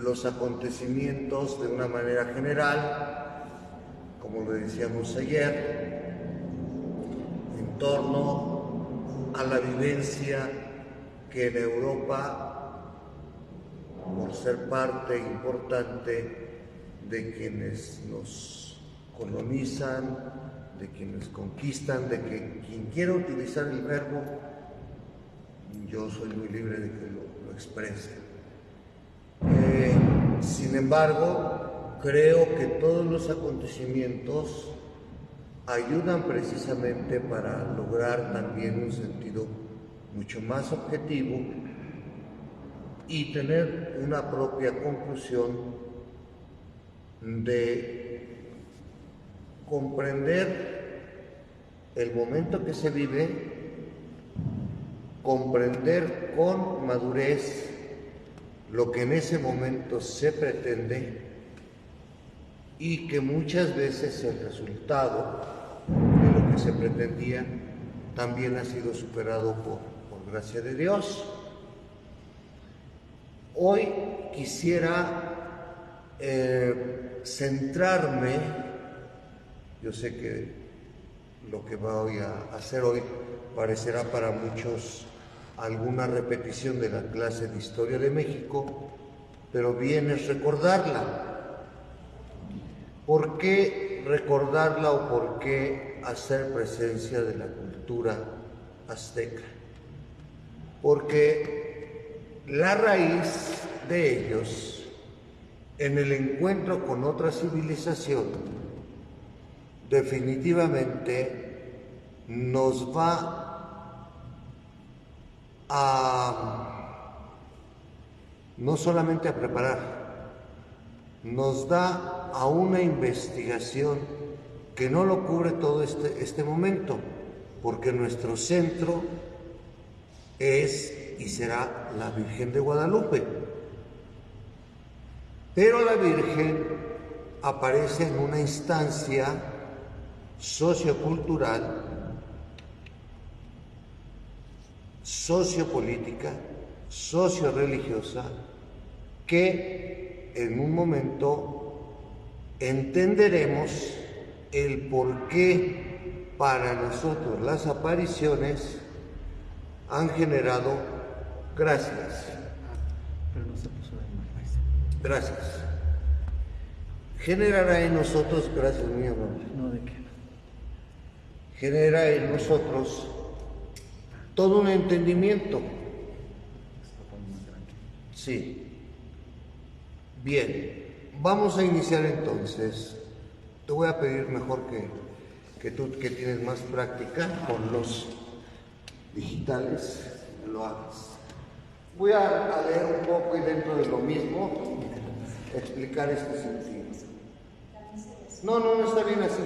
los acontecimientos de una manera general, como lo decíamos ayer, en torno a la vivencia que en Europa, por ser parte importante de quienes nos colonizan, de quienes conquistan, de que quien quiera utilizar el verbo, yo soy muy libre de que lo exprese. Sin embargo, creo que todos los acontecimientos ayudan precisamente para lograr también un sentido mucho más objetivo y tener una propia conclusión de comprender el momento que se vive, comprender con madurez lo que en ese momento se pretende y que muchas veces el resultado de lo que se pretendía también ha sido superado por gracia de Dios. Hoy quisiera centrarme, yo sé que lo que voy a hacer hoy parecerá para muchos alguna repetición de la clase de Historia de México, pero bien es recordarla. ¿Por qué recordarla o por qué hacer presencia de la cultura azteca? Porque la raíz de ellos, en el encuentro con otra civilización, definitivamente nos va no solamente a preparar, nos da a una investigación que no lo cubre todo este momento, porque nuestro centro es y será la Virgen de Guadalupe. Pero la Virgen aparece en una instancia sociocultural, sociopolítica, socioreligiosa, que en un momento entenderemos el por qué para nosotros las apariciones han generado gracias. Gracias. Generará en nosotros, gracias mi amor. No, ¿de qué? Genera en nosotros todo un entendimiento. Sí. Bien, vamos a iniciar entonces. Te voy a pedir mejor que tú, que tienes más práctica con los digitales, lo hagas. Voy a leer un poco y dentro de lo mismo explicar este sentido. No está bien así.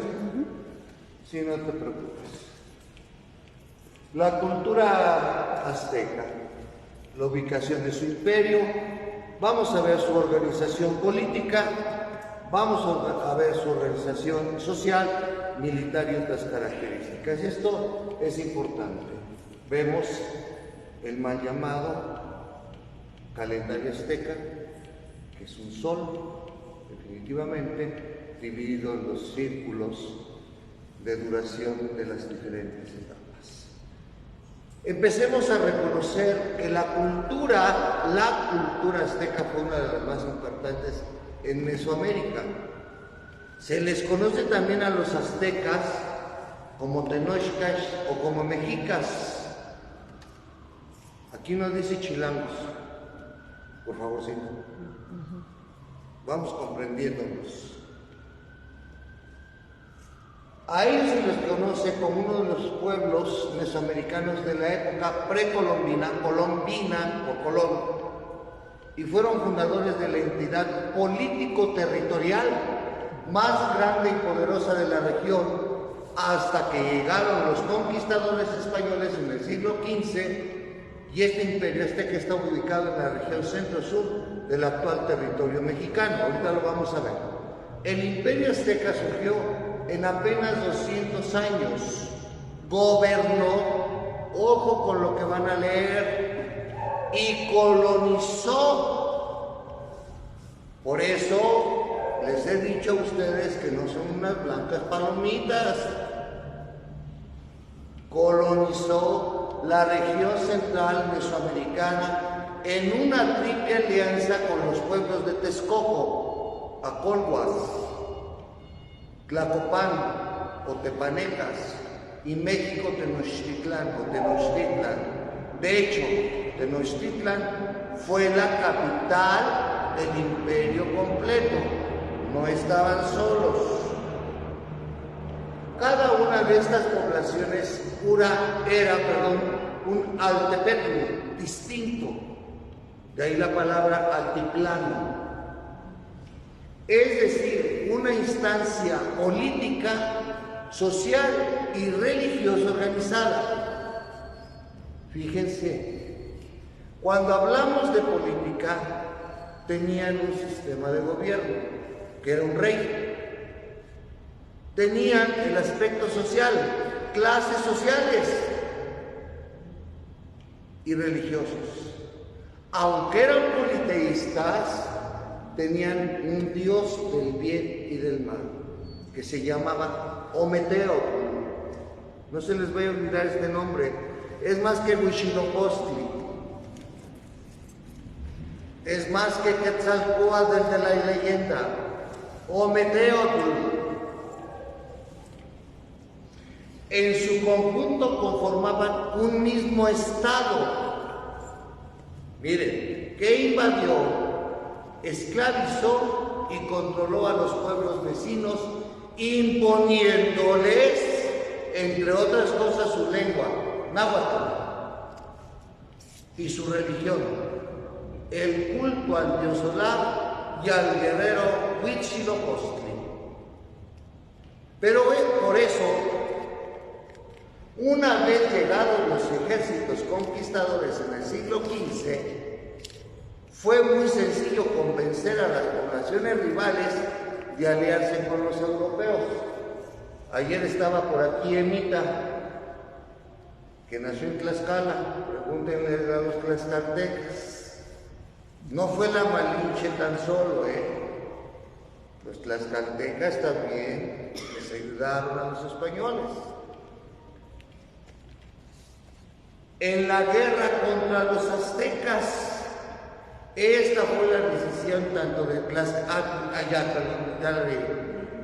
Sí, no te preocupes. La cultura azteca, la ubicación de su imperio, vamos a ver su organización política, vamos a ver su organización social, militar y otras características. Y esto es importante. Vemos el mal llamado calendario azteca, que es un sol, definitivamente, dividido en los círculos de duración de las diferentes etapas. Empecemos a reconocer que la cultura azteca fue una de las más importantes en Mesoamérica. Se les conoce también a los aztecas como tenochcas o como mexicas. Aquí nos dice chilangos, por favorcito. Vamos comprendiéndonos. A ellos se les conoce como uno de los pueblos mesoamericanos de la época precolombina, colombina o Colón, y fueron fundadores de la entidad político-territorial más grande y poderosa de la región, hasta que llegaron los conquistadores españoles en el siglo XV, y este imperio azteca está ubicado en la región centro-sur del actual territorio mexicano. Ahorita lo vamos a ver. El imperio azteca surgió en apenas 200 años, gobernó, ojo con lo que van a leer, y colonizó Por eso les he dicho a ustedes que no son unas blancas palomitas. Colonizó la región central mesoamericana en una triple alianza con los pueblos de Texcoco, Acolhuas, Tlacopan o Tepanecas y México Tenochtitlan o Tenochtitlan. De hecho, Tenochtitlan fue la capital del imperio completo. No estaban solos. Cada una de estas poblaciones era un altepetl distinto. De ahí la palabra altiplano. Es decir, una instancia política, social y religiosa organizada. Fíjense, cuando hablamos de política, tenían un sistema de gobierno, que era un rey. Tenían el aspecto social, clases sociales y religiosos. Aunque eran politeístas, tenían un dios del bien y del mal, que se llamaba Ometeotl. No se les vaya a olvidar este nombre. Es más que Huitzilopochtli. Es más que Quetzalcóatl de la leyenda. Ometeotl. En su conjunto conformaban un mismo estado. Miren, que invadió, esclavizó y controló a los pueblos vecinos, imponiéndoles, entre otras cosas, su lengua, náhuatl, y su religión, el culto al dios Olaf y al guerrero Huitzilopochtli. Pero por eso, una vez llegados los ejércitos conquistadores en el siglo XV, fue muy sencillo convencer a las poblaciones rivales de aliarse con los europeos. Ayer estaba por aquí Emita, que nació en Tlaxcala. Pregúntenle a los tlaxcaltecas. No fue la Malinche tan solo, Los tlaxcaltecas también les ayudaron a los españoles. En la guerra contra los aztecas, esta fue la decisión tanto de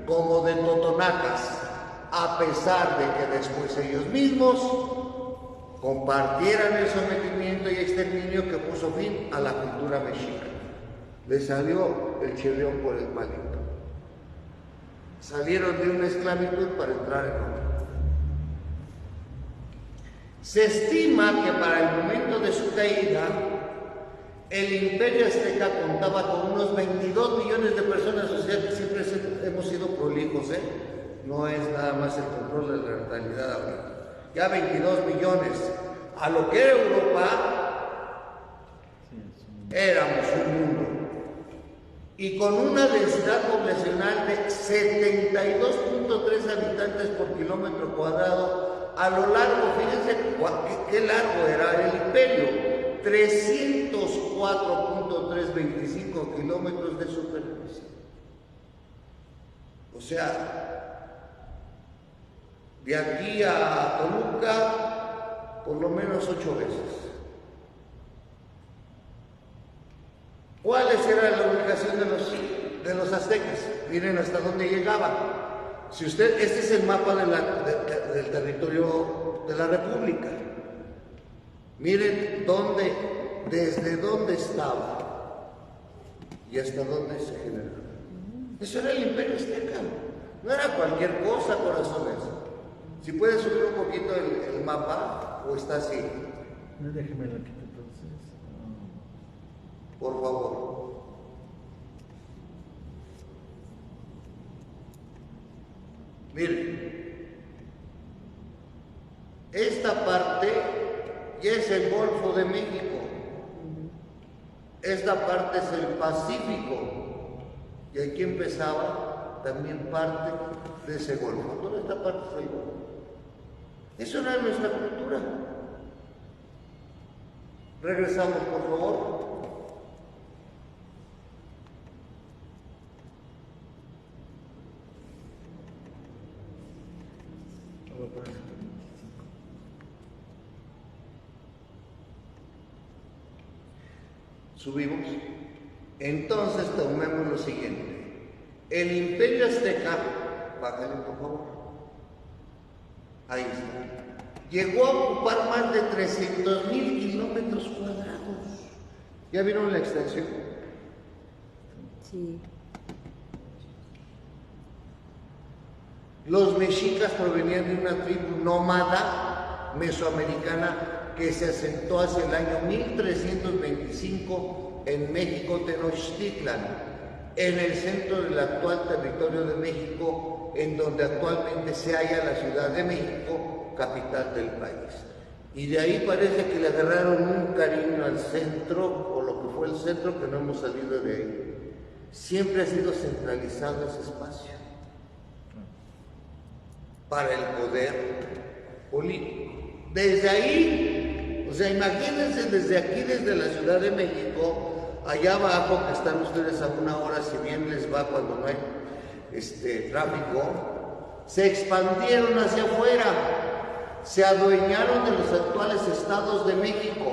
como de Totonacas, a pesar de que después ellos mismos compartieran el sometimiento y exterminio que puso fin a la cultura mexica. Les salió el chirrión por el palito. Salieron de una esclavitud para entrar en otra. Se estima que para el momento de su caída, el imperio azteca contaba con unos 22 millones de personas, o sea que siempre hemos sido prolijos, no es nada más el control de la natalidad ahorita. Ya 22 millones. A lo que era Europa, éramos un mundo. Y con una densidad poblacional de 72.3 habitantes por kilómetro cuadrado, a lo largo, fíjense qué largo era el imperio, 304.325 kilómetros de superficie. O sea, de aquí a Toluca, por lo menos 8 veces. ¿Cuáles era la ubicación de los aztecas? Miren hasta dónde llegaban. Si usted, este es el mapa del territorio de la República. Miren desde dónde estaba y hasta dónde se generó. Eso era el imperio azteca. No era cualquier cosa, corazones. Si puede subir un poquito el mapa, o está así. No, déjeme lo quito entonces. Por favor. Miren, esta parte ya es el Golfo de México, esta parte es el Pacífico, y aquí empezaba también parte de ese Golfo. Toda esta parte es el Golfo. Eso era nuestra cultura. Regresamos, por favor. Subimos. Entonces tomemos lo siguiente. El Imperio Azteca, bájale por favor. Ahí está. Llegó a ocupar más de 300,000 kilómetros cuadrados. ¿Ya vieron la extensión? Sí. Los mexicas provenían de una tribu nómada mesoamericana que se asentó hacia el año 1325 en México Tenochtitlan, en el centro del actual territorio de México, en donde actualmente se halla la Ciudad de México, capital del país. Y de ahí parece que le agarraron un cariño al centro, o lo que fue el centro, que no hemos salido de ahí. Siempre ha sido centralizado ese espacio para el poder político. Desde ahí, o sea, imagínense desde aquí, desde la Ciudad de México, allá abajo, que están ustedes a 1 hora, si bien les va cuando no hay tráfico, se expandieron hacia afuera, se adueñaron de los actuales estados de México.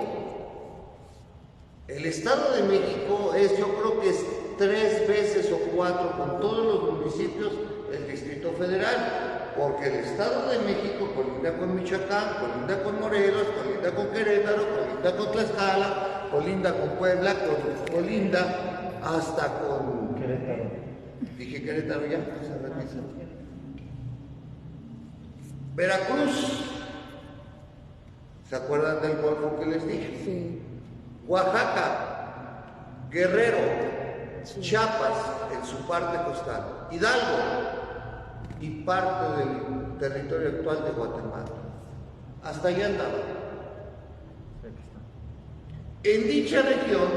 El Estado de México es, yo creo que es 3 veces o 4, con todos los municipios, el Distrito Federal. Porque el Estado de México colinda con Michoacán, colinda con Morelos, colinda con Querétaro, colinda con Tlaxcala, colinda con Puebla, colinda hasta con... Querétaro. Dije Querétaro ya, Veracruz. ¿Se acuerdan del golfo que les dije? Sí. Oaxaca, Guerrero, Sí. Chiapas en su parte costal, Hidalgo y parte del territorio actual de Guatemala. Hasta allá andaba. En dicha región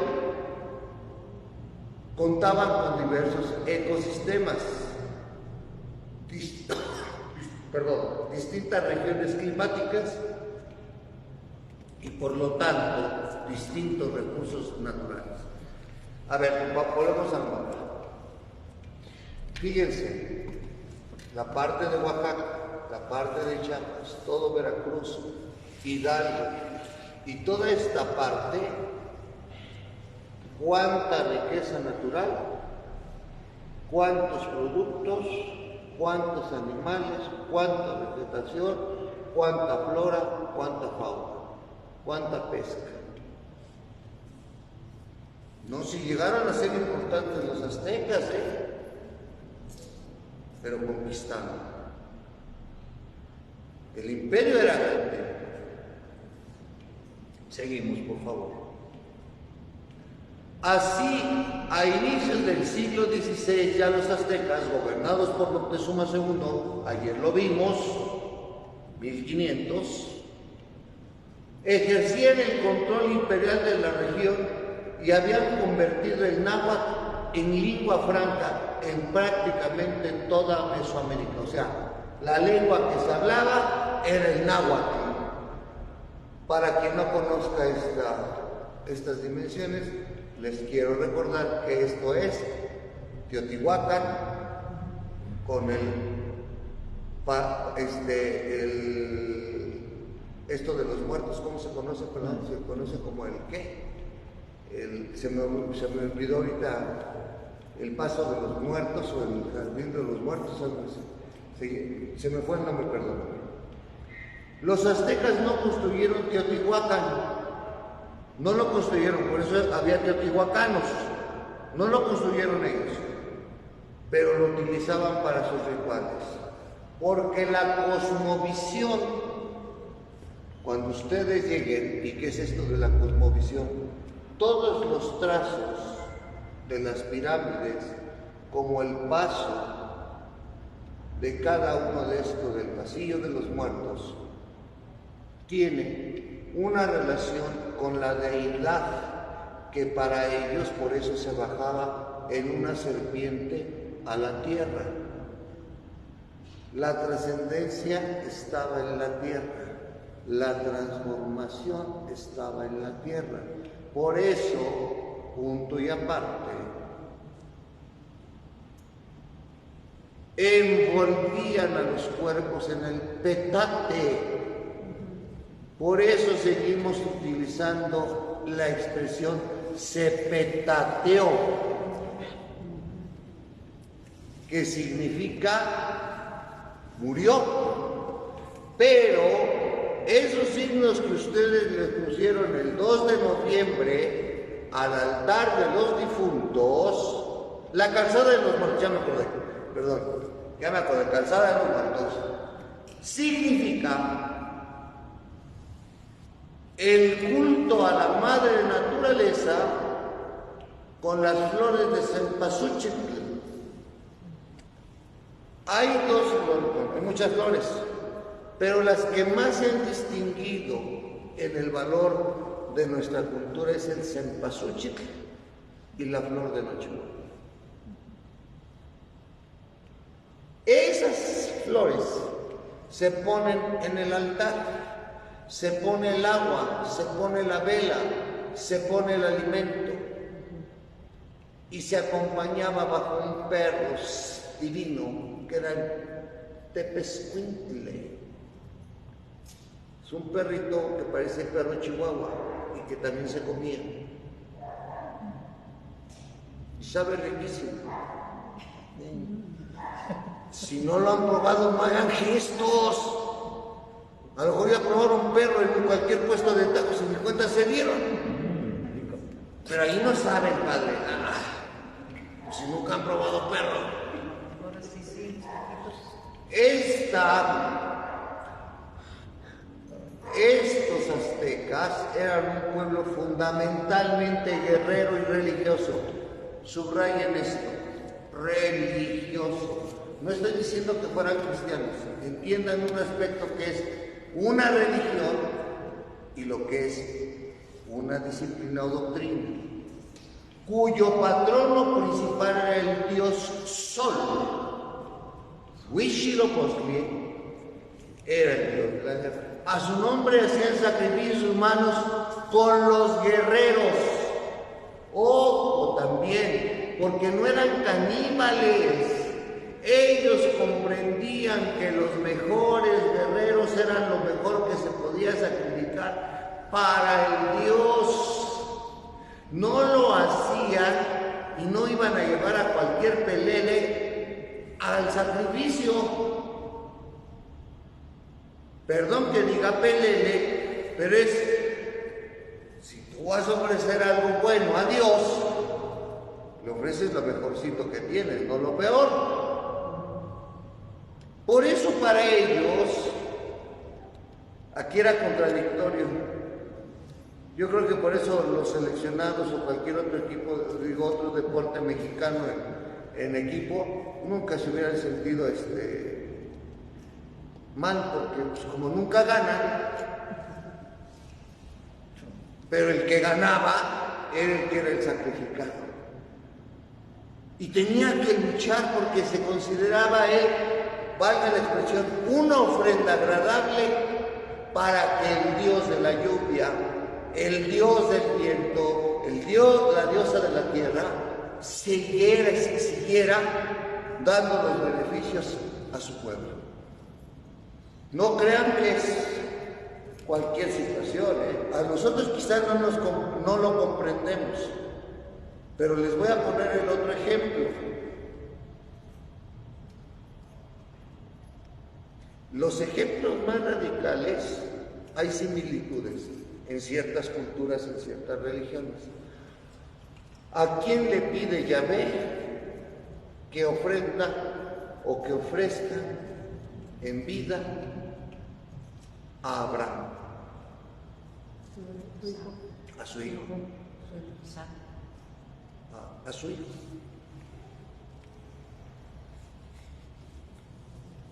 contaban con diversos ecosistemas, distintas regiones climáticas y por lo tanto distintos recursos naturales. A ver, volvemos al mapa. Fíjense, la parte de Oaxaca, la parte de Chiapas, todo Veracruz, Hidalgo y toda esta parte, cuánta riqueza natural, cuántos productos, cuántos animales, cuánta vegetación, cuánta flora, cuánta fauna, cuánta pesca. No, si llegaron a ser importantes los aztecas, pero conquistando. El imperio era grande. Seguimos, por favor. Así, a inicios del siglo XVI, ya los aztecas, gobernados por Moctezuma II, ayer lo vimos, 1500, ejercían el control imperial de la región y habían convertido el náhuatl en lengua franca en prácticamente toda Mesoamérica. O sea, la lengua que se hablaba era el náhuatl. Para quien no conozca estas dimensiones, les quiero recordar que esto es Teotihuacán con esto de los muertos, ¿cómo se conoce? Perdón, se conoce como el ¿qué? Se me olvidó ahorita el paso de los muertos o el jardín de los muertos, algo así. Se me fue el nombre, perdón. Los aztecas no construyeron Teotihuacán, no lo construyeron, por eso había teotihuacanos, no lo construyeron ellos, pero lo utilizaban para sus rituales, porque la cosmovisión, cuando ustedes lleguen, ¿y qué es esto de la cosmovisión? Todos los trazos de las pirámides, como el paso de cada uno de estos del pasillo de los muertos, tiene una relación con la deidad que para ellos por eso se bajaba en una serpiente a la tierra. La trascendencia estaba en la tierra, la transformación estaba en la tierra. Por eso, punto y aparte, envolvían a los cuerpos en el petate. Por eso seguimos utilizando la expresión se petateó, que significa murió. Pero esos signos que ustedes les pusieron el 2 de noviembre al altar de los difuntos, la calzada de los muertos, ya me acordé, calzada de los muertos, significa el culto a la madre naturaleza con las flores de cempasúchil. Hay muchas flores, pero las que más se han distinguido en el valor de nuestra cultura es el cempasúchil y la flor de nochebuena. Esas flores se ponen en el altar. Se pone el agua, se pone la vela, se pone el alimento y se acompañaba bajo un perro divino que era el tepezcuintle. Es un perrito que parece perro chihuahua y que también se comía. Y sabe riquísimo. Si no lo han probado, no hagan gestos. A lo mejor ya probaron un perro en cualquier puesto de tacos y ni cuenta se dieron. Pero ahí no saben, padre. Si nunca han probado perro. Estos aztecas eran un pueblo fundamentalmente guerrero y religioso. Subrayen esto, religioso. No estoy diciendo que fueran cristianos. Entiendan un aspecto que es una religión y lo que es una disciplina o doctrina, cuyo patrono principal era el dios Sol. Huitzilopochtli era el dios de la guerra. A su nombre hacían sacrificios humanos con los guerreros. Ojo también, porque no eran caníbales. Ellos comprendían que los mejores guerreros eran lo mejor que se podía sacrificar para el Dios. No lo hacían y no iban a llevar a cualquier pelele al sacrificio. Perdón que diga pelele, pero es, si tú vas a ofrecer algo bueno a Dios, le ofreces lo mejorcito que tienes, no lo peor. Por eso para ellos, aquí era contradictorio. Yo creo que por eso los seleccionados o cualquier otro equipo, digo otro deporte mexicano en equipo, nunca se hubieran sentido mal, porque pues, como nunca ganan, pero el que ganaba era el que era el sacrificado. Y tenía que luchar porque se consideraba él, valga la expresión, una ofrenda agradable para que el dios de la lluvia, el dios del viento, la diosa de la tierra, siguiera y se siguiera dando los beneficios a su pueblo. No crean que es cualquier situación, A nosotros quizás no lo comprendemos, pero les voy a poner el otro ejemplo. Los ejemplos más radicales, hay similitudes en ciertas culturas, en ciertas religiones. ¿A quién le pide Yahvé que ofrenda o que ofrezca en vida a Abraham? A su hijo. A su hijo.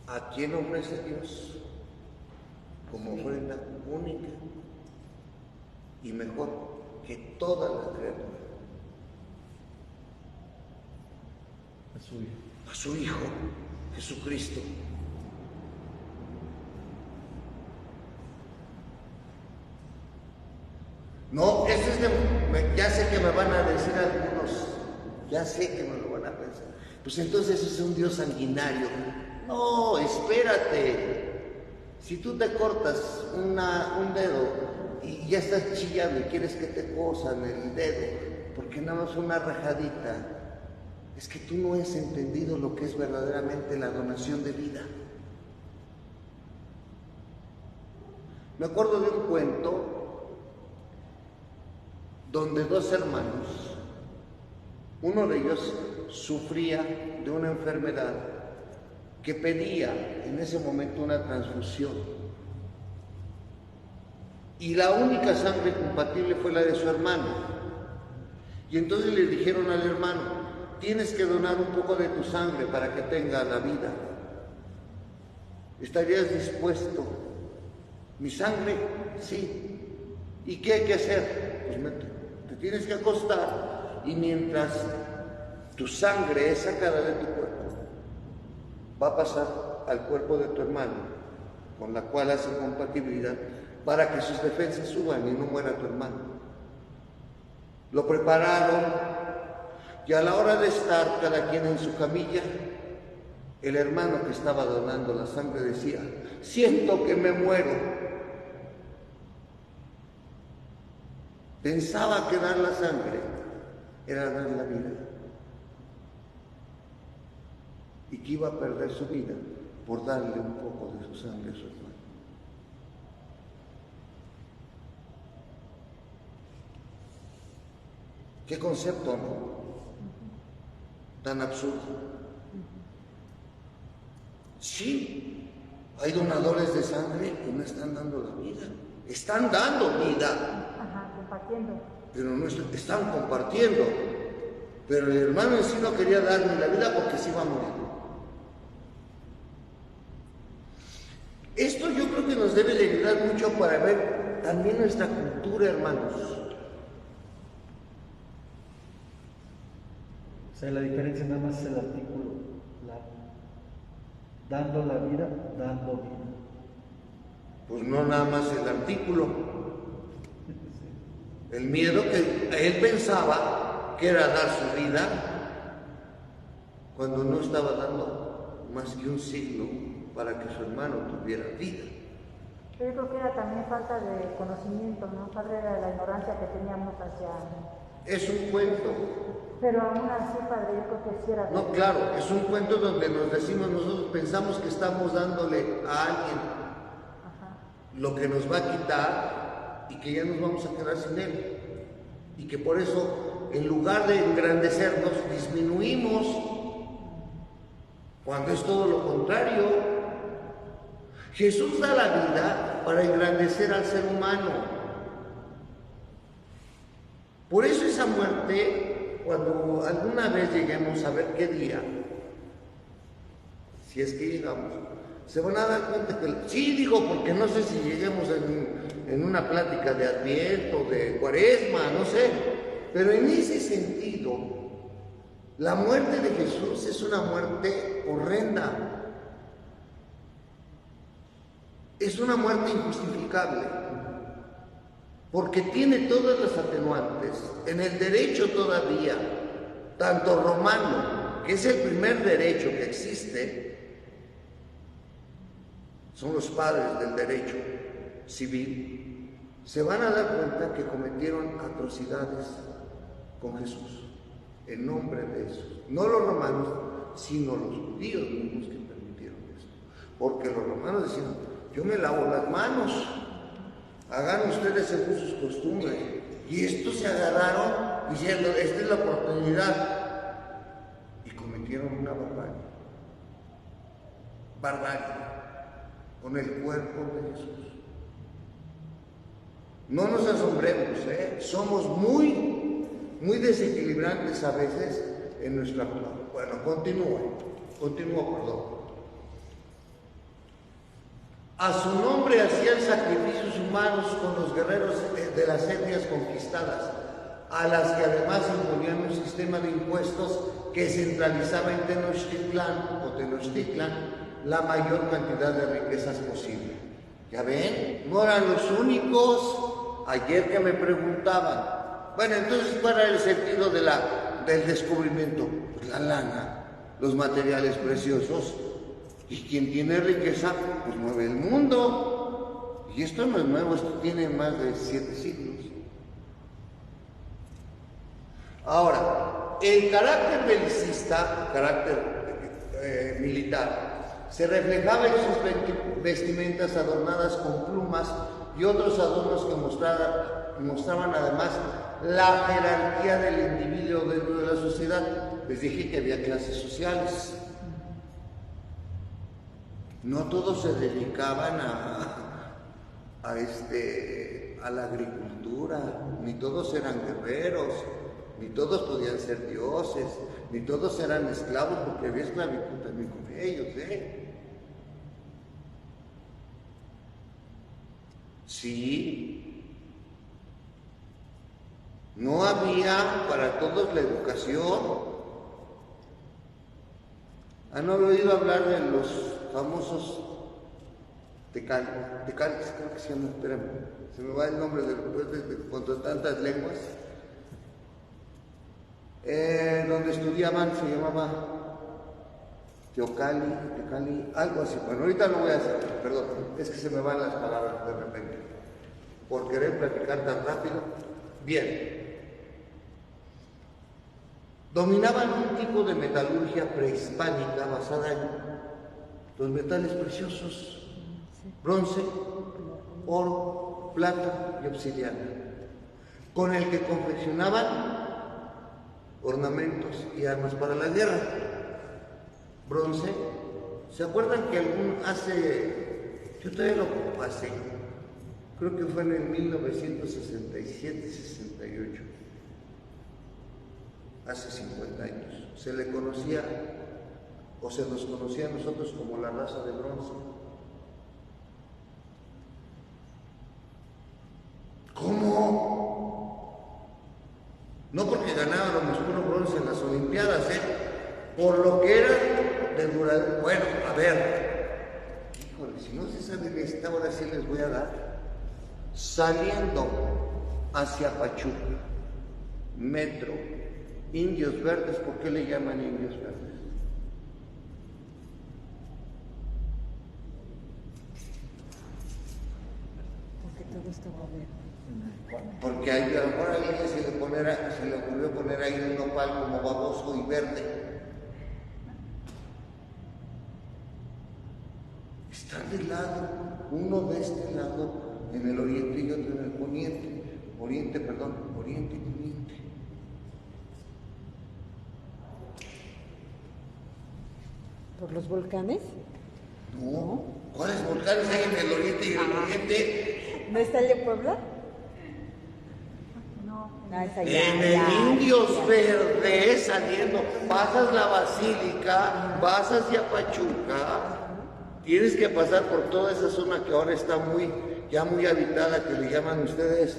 ¿A quién ofrece Dios como ofrenda única y mejor que toda la criatura? A su hijo. A su Hijo, Jesucristo. No, eso es ya sé que me van a decir algunos, ya sé que me lo van a pensar. Pues entonces es un Dios sanguinario. No, espérate. Si tú te cortas un dedo y ya estás chillando y quieres que te cosan el dedo, porque nada más una rajadita, es que tú no has entendido lo que es verdaderamente la donación de vida. Me acuerdo de un cuento donde dos hermanos, uno de ellos sufría de una enfermedad que pedía en ese momento una transfusión. Y la única sangre compatible fue la de su hermano. Y entonces le dijeron al hermano, tienes que donar un poco de tu sangre para que tenga la vida. ¿Estarías dispuesto? ¿Mi sangre? Sí. ¿Y qué hay que hacer? Pues te tienes que acostar y mientras tu sangre es sacada de tu cuerpo, va a pasar al cuerpo de tu hermano, con la cual hace compatibilidad, para que sus defensas suban y no muera tu hermano. Lo prepararon y a la hora de estar cada quien en su camilla, el hermano que estaba donando la sangre decía, siento que me muero. Pensaba que dar la sangre era dar la vida y que iba a perder su vida por darle un poco de su sangre a su hermano. ¿Qué concepto, no? Tan absurdo. Sí, hay donadores de sangre que no están dando la vida. Están dando vida. Ajá, compartiendo. Pero no están compartiendo. Pero el hermano en sí no quería dar ni la vida porque se iba a morir. Esto yo creo que nos debe de ayudar mucho para ver también nuestra cultura, hermanos. O sea, la diferencia nada más es el artículo, dando la vida, dando vida. Pues no nada más el artículo. El miedo que él pensaba que era dar su vida, cuando no estaba dando más que un signo para que su hermano tuviera vida. Yo creo que era también falta de conocimiento, ¿no? Padre, era la ignorancia que teníamos hacia... Es un cuento. Pero aún así, padre, yo creo que sí era... No, claro, es un cuento donde nos decimos, nosotros pensamos que estamos dándole a alguien lo que nos va a quitar y que ya nos vamos a quedar sin él. Y que por eso, en lugar de engrandecernos, disminuimos, cuando es todo lo contrario. Jesús da la vida para engrandecer al ser humano. Por eso esa muerte, cuando alguna vez lleguemos a ver qué día, si es que llegamos, se van a dar cuenta que, sí digo, porque no sé si lleguemos en una plática de Adviento, de Cuaresma, no sé, pero en ese sentido, la muerte de Jesús es una muerte horrenda. Es una muerte injustificable, porque tiene todas las atenuantes. En el derecho todavía, tanto romano, que es el primer derecho que existe, son los padres del derecho civil, se van a dar cuenta que cometieron atrocidades con Jesús, en nombre de eso. No los romanos, sino los judíos mismos que permitieron eso. Porque los romanos decían, yo me lavo las manos, hagan ustedes según sus costumbres. Y estos se agarraron diciendo, esta es la oportunidad. Y cometieron una barbarie, con el cuerpo de Jesús. No nos asombremos, somos muy desequilibrantes a veces en nuestra actuación. Bueno, continúo, perdón. A su nombre hacían sacrificios humanos con los guerreros de las etnias conquistadas, a las que además imponían un sistema de impuestos que centralizaba en Tenochtitlan la mayor cantidad de riquezas posible. ¿Ya ven? No eran los únicos. Ayer que me preguntaban, bueno, entonces, ¿cuál era el sentido del descubrimiento? Pues la lana, los materiales preciosos. Y quien tiene riqueza, pues mueve el mundo. Y esto no es nuevo, esto tiene más de 7 siglos. Ahora, el carácter belicista, carácter militar, se reflejaba en sus vestimentas adornadas con plumas y otros adornos que mostraban además la jerarquía del individuo dentro de la sociedad. Les dije que había clases sociales. No todos se dedicaban a la agricultura, ni todos eran guerreros, ni todos podían ser dioses, ni todos eran esclavos, porque había esclavitud también con ellos, Sí, no había para todos la educación. ¿Han oído hablar de los famosos tecales, creo que se llama? Espérame, se me va el nombre contra tantas lenguas. Donde estudiaban se llamaba Tecali, algo así. Bueno, ahorita no voy a hacer, perdón, es que se me van las palabras de repente, por querer platicar tan rápido. Bien. Dominaban un tipo de metalurgia prehispánica basada en los metales preciosos, bronce, oro, plata y obsidiana, con el que confeccionaban ornamentos y armas para la guerra. Bronce, ¿se acuerdan que yo todavía lo pasé, creo que fue en el 1967-68, hace 50 años, se le conocía, o se nos conocía a nosotros como la raza de bronce? ¿Cómo? No porque ganábamos puro bronce en las Olimpiadas, por lo que era de durar. Bueno, a ver, híjole, si no se sabe de esta, ahora sí les voy a dar. Saliendo hacia Pachuca, metro, Indios Verdes. ¿Por qué le llaman Indios Verdes? Porque todo estaba verde. Porque ahí a lo mejor a alguien se le ocurrió poner ahí un nopal como baboso y verde. Están de lado, uno de este lado en el oriente y otro en el poniente. Oriente y poniente. ¿Por los volcanes? No, ¿cuáles volcanes hay en el oriente y en el poniente? ¿No está el de Puebla? No, es allá. En el Indios Verdes, saliendo, pasas la Basílica, vas hacia Pachuca, tienes que pasar por toda esa zona que ahora está ya muy habitada, que le llaman ustedes,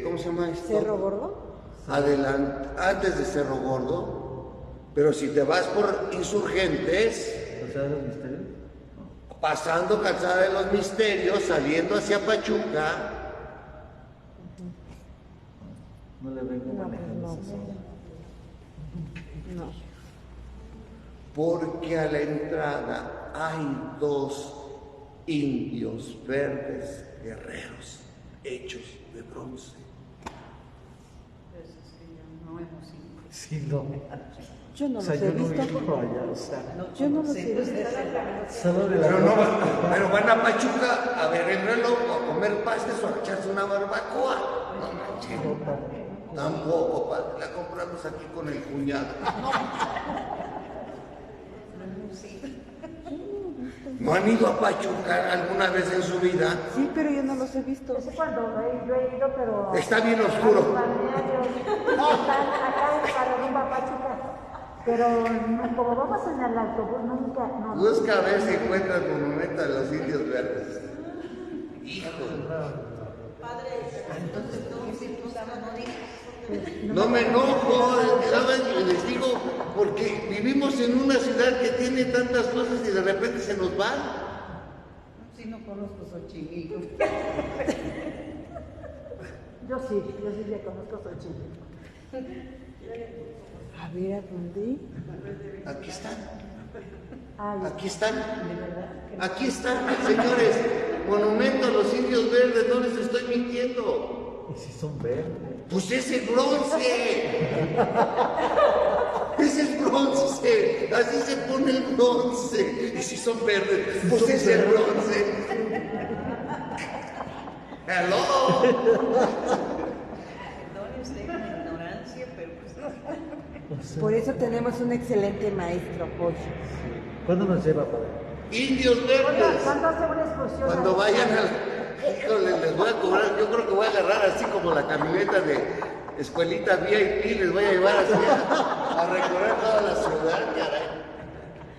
¿cómo se llama esto? ¿Cerro Gordo? Adelante, antes de Cerro Gordo, pero si te vas por Insurgentes, ¿Calzada de los Misterios? pasando Calzada de los Misterios, saliendo hacia Pachuca. No le vengo manejando No. esa zona. No. Porque a la entrada hay 2 indios verdes guerreros hechos de bronce. Sí, no. Yo no O sea, los he yo no visto. he ido allá, o sea, Yo no los he visto. solo de la Pero van a Pachuca a ver el reloj, o a comer pastes o a echarse una barbacoa. No manches. Tampoco, padre. La compramos aquí con el cuñado. ¿No han ido a Pachuca alguna vez en su vida? Sí, pero yo no los he visto. Es cuando yo he ido, pero... Está bien oscuro. Están acá para rumba Pachuca. Pero como vamos en el autobús, nunca... No, Busca a ver si encuentras monumento a los indios verdes. Híjole. No me enojo, ¿saben? Les digo, porque vivimos en una ciudad que tiene tantas cosas y de repente se nos van. Sí, no conozco Xochimilco. yo sí ya conozco Xochimilco. A ver, ¿a dónde? Aquí están. Ay, Aquí están. Aquí están, señores. Monumento a los indios verdes, no les estoy mintiendo. ¿Y si son verdes? Pues es el bronce. Ese es bronce. Así se pone el bronce. Y si son verdes, pues es el bronce. Hello. Perdón, usted con ignorancia, pero pues Por eso tenemos un excelente maestro, Pollo. ¿Cuándo nos lleva, padre? Indios Oiga, verdes. ¿cuándo hace una excursión? Cuando a- vayan al... Híjole, les voy a cobrar, yo creo que voy a agarrar así como la camioneta de escuelita VIP, les voy a llevar así a recorrer toda la ciudad, caray.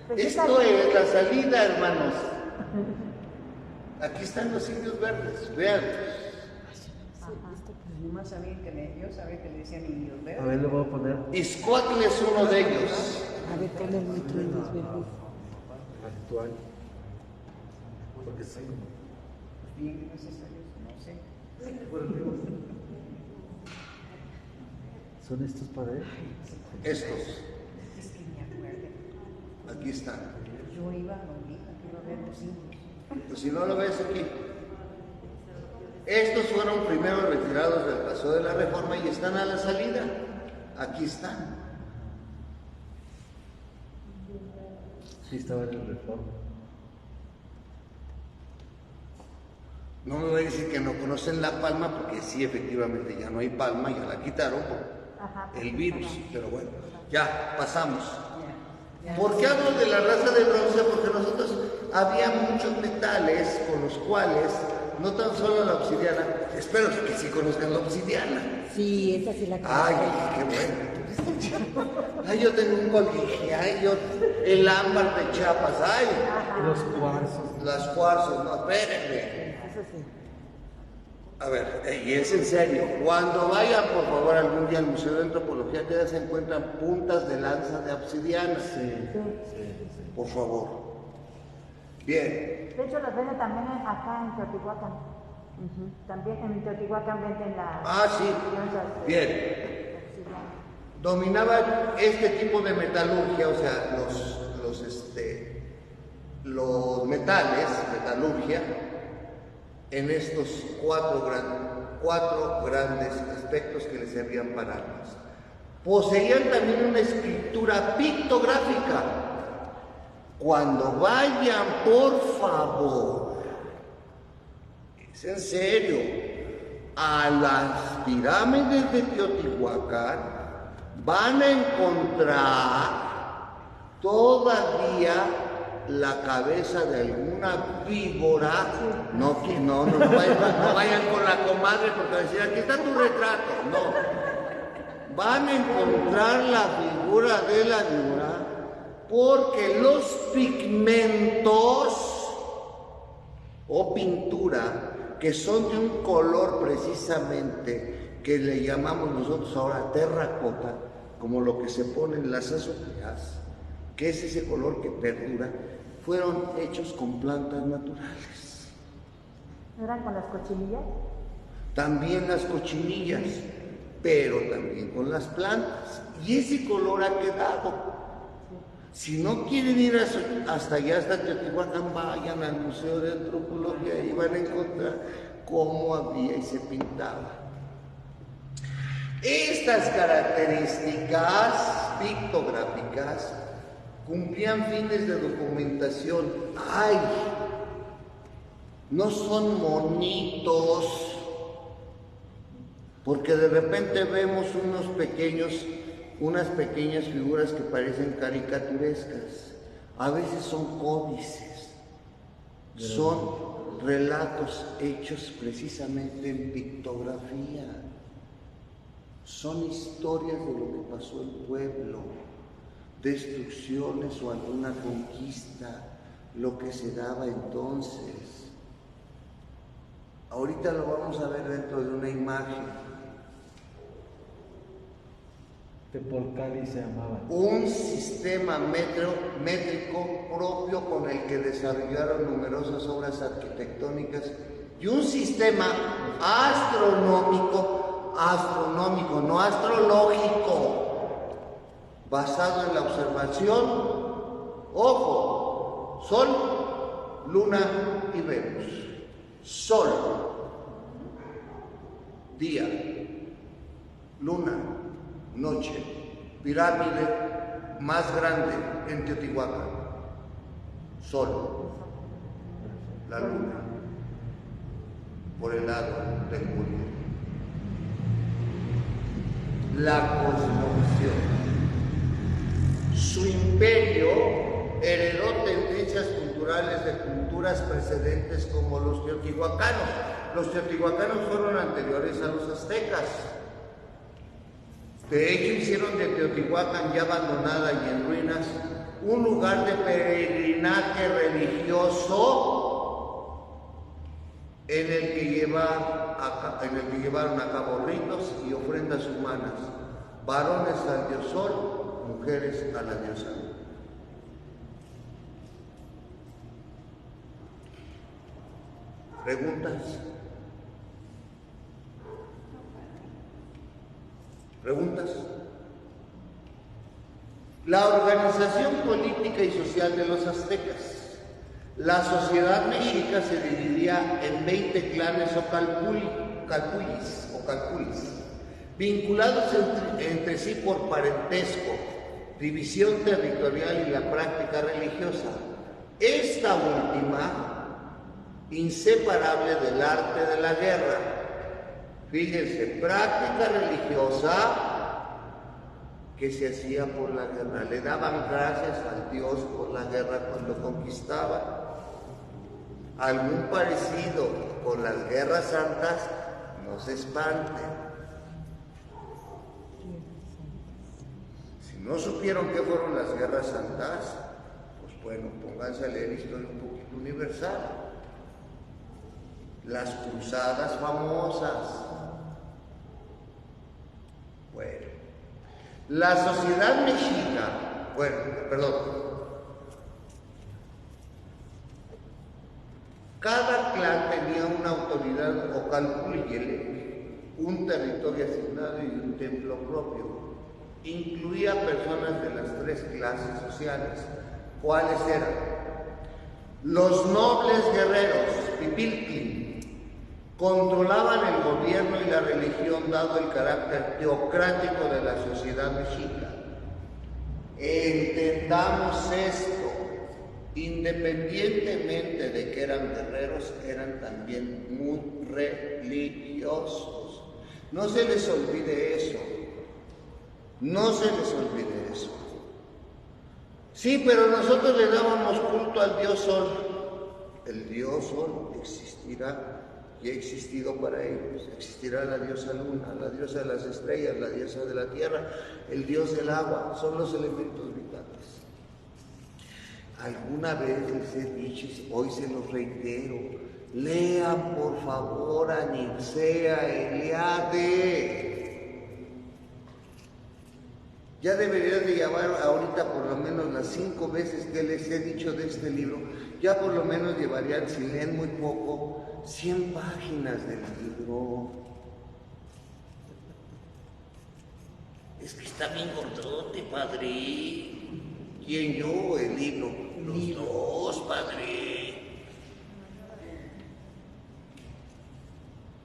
Pues Esto es la salida, hermanos. Aquí están los indios verdes, vean. pues nomás sabía yo sabía que le decían indios A verdes. ver, le voy a poner Izcoatl es uno de ellos. A ver, ponle el metro y los verdes. actual. Porque sí. Bien, gracias a Dios, no sé. ¿Son estos para él? Estos, Es que me acuerdo. aquí están. Yo iba a Lolita, que iba a ver los indios. Pues si no lo ves aquí. Estos fueron primero retirados del Paso de la Reforma y están a la salida. Aquí están. Sí, estaba en el Reforma. No me voy a decir que no conocen La Palma, porque sí, efectivamente, ya no hay palma, ya la quitaron por el virus, pero bueno, ya, pasamos. ¿Por qué hablo de la raza de bronce? Porque nosotros había muchos metales con los cuales, no tan solo la obsidiana, espero que sí conozcan la obsidiana. Sí, esa sí la Ay, conozco. qué bueno. Ay, yo tengo un colguije, ay, yo, el ámbar de Chiapas, ay, Los cuarzos. las cuarzos, no, espérenme. Eso sí. A ver, y es en serio, cuando vayan por favor algún día al Museo de Antropología, que ya se encuentran puntas de lanza de obsidiana, por favor. Bien, De hecho, los venden también acá en Teotihuacán. También en Teotihuacán venden la... sí, piezas de bien. obsidiana. Dominaban este tipo de metalurgia, o sea, los metales, metalurgia, en estos cuatro grandes aspectos que les servían para armas. Poseían también una escritura pictográfica. Cuando vayan, por favor, es en serio, a las pirámides de Teotihuacán, van a encontrar todavía la cabeza de alguna víbora. No vayan con la comadre porque decir, aquí está tu retrato. No, van a encontrar la figura de la víbora porque los pigmentos o pintura que son de un color precisamente que le llamamos nosotros ahora terracota, como lo que se pone en las azoteas, que es ese color que perdura, fueron hechos con plantas naturales. ¿Eran con las cochinillas? También las cochinillas, pero también con las plantas. Y ese color ha quedado. Si no quieren ir hasta allá, hasta Teotihuacán, vayan al Museo de Antropología y van a encontrar cómo había y se pintaba. Estas características pictográficas cumplían fines de documentación. ¡Ay! No son monitos, porque de repente vemos unas pequeñas figuras que parecen caricaturescas. A veces son códices, son relatos hechos precisamente en pictografía. Son historias de lo que pasó en el pueblo, destrucciones o alguna conquista, lo que se daba entonces. Ahorita lo vamos a ver dentro de una imagen. Tepolcali se llamaba. Un sistema métrico propio con el que desarrollaron numerosas obras arquitectónicas y un sistema astronómico, no astrológico, basado en la observación, ojo, Sol, Luna y Venus. Sol. día, luna, noche, pirámide más grande en Teotihuacán, sol, la luna, por el lado del mundo. La cosmovisión. Su imperio heredó tendencias culturales de culturas precedentes como los teotihuacanos. Los teotihuacanos fueron anteriores a los aztecas. De hecho, hicieron de Teotihuacán, ya abandonada y en ruinas, un lugar de peregrinaje religioso en el que llevaron a cabo ritos y ofrendas humanas, varones al dios Sol, mujeres a la diosa Luna. ¿Preguntas? ¿Preguntas? La organización política y social de los aztecas. La sociedad mexica se dividía en 20 clanes o calpulis, vinculados entre sí por parentesco, división territorial y la práctica religiosa. Esta última, inseparable del arte de la guerra. Fíjense, práctica religiosa que se hacía por la guerra. Le daban gracias al Dios por la guerra cuando conquistaban. Algún parecido con las guerras santas, no se espanten. Si no supieron qué fueron las guerras santas, pues bueno, pónganse a leer historia un poquito universal. Las cruzadas famosas. Bueno, la sociedad mexica, cada clan tenía una autoridad o calpulli, un territorio asignado y un templo propio. Incluía personas de las tres clases sociales. ¿Cuáles eran? Los nobles guerreros, pipiltli, controlaban el gobierno y la religión dado el carácter teocrático de la sociedad mexica. Entendamos esto. Independientemente de que eran guerreros, eran también muy religiosos. No se les olvide eso. No se les olvide eso. Sí, pero nosotros le dábamos culto al dios Sol. El dios Sol existirá y ha existido para ellos. Existirá la diosa Luna, la diosa de las estrellas, la diosa de la tierra, el dios del agua. Son los elementos vitales. Alguna vez les he dicho, hoy se los reitero, lean por favor a Mircea Eliade. Ya deberían de llevar ahorita por lo menos las 5 veces que les he dicho de este libro, ya por lo menos llevarían, si leen muy poco, 100 páginas del libro. Es que está bien gordote, padre. ¿Quién yo? El libro. Los dos, padre.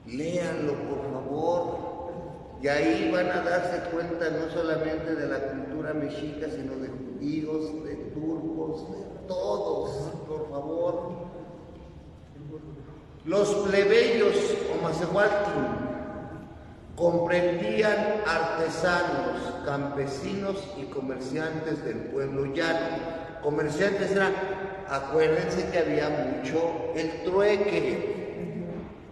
Léanlo, por favor. Y ahí van a darse cuenta no solamente de la cultura mexica, sino de judíos, de turcos, de todos, por favor. Los plebeyos o macehualtin comprendían artesanos, campesinos y comerciantes del pueblo llano. Comerciantes eran, acuérdense que había mucho el trueque.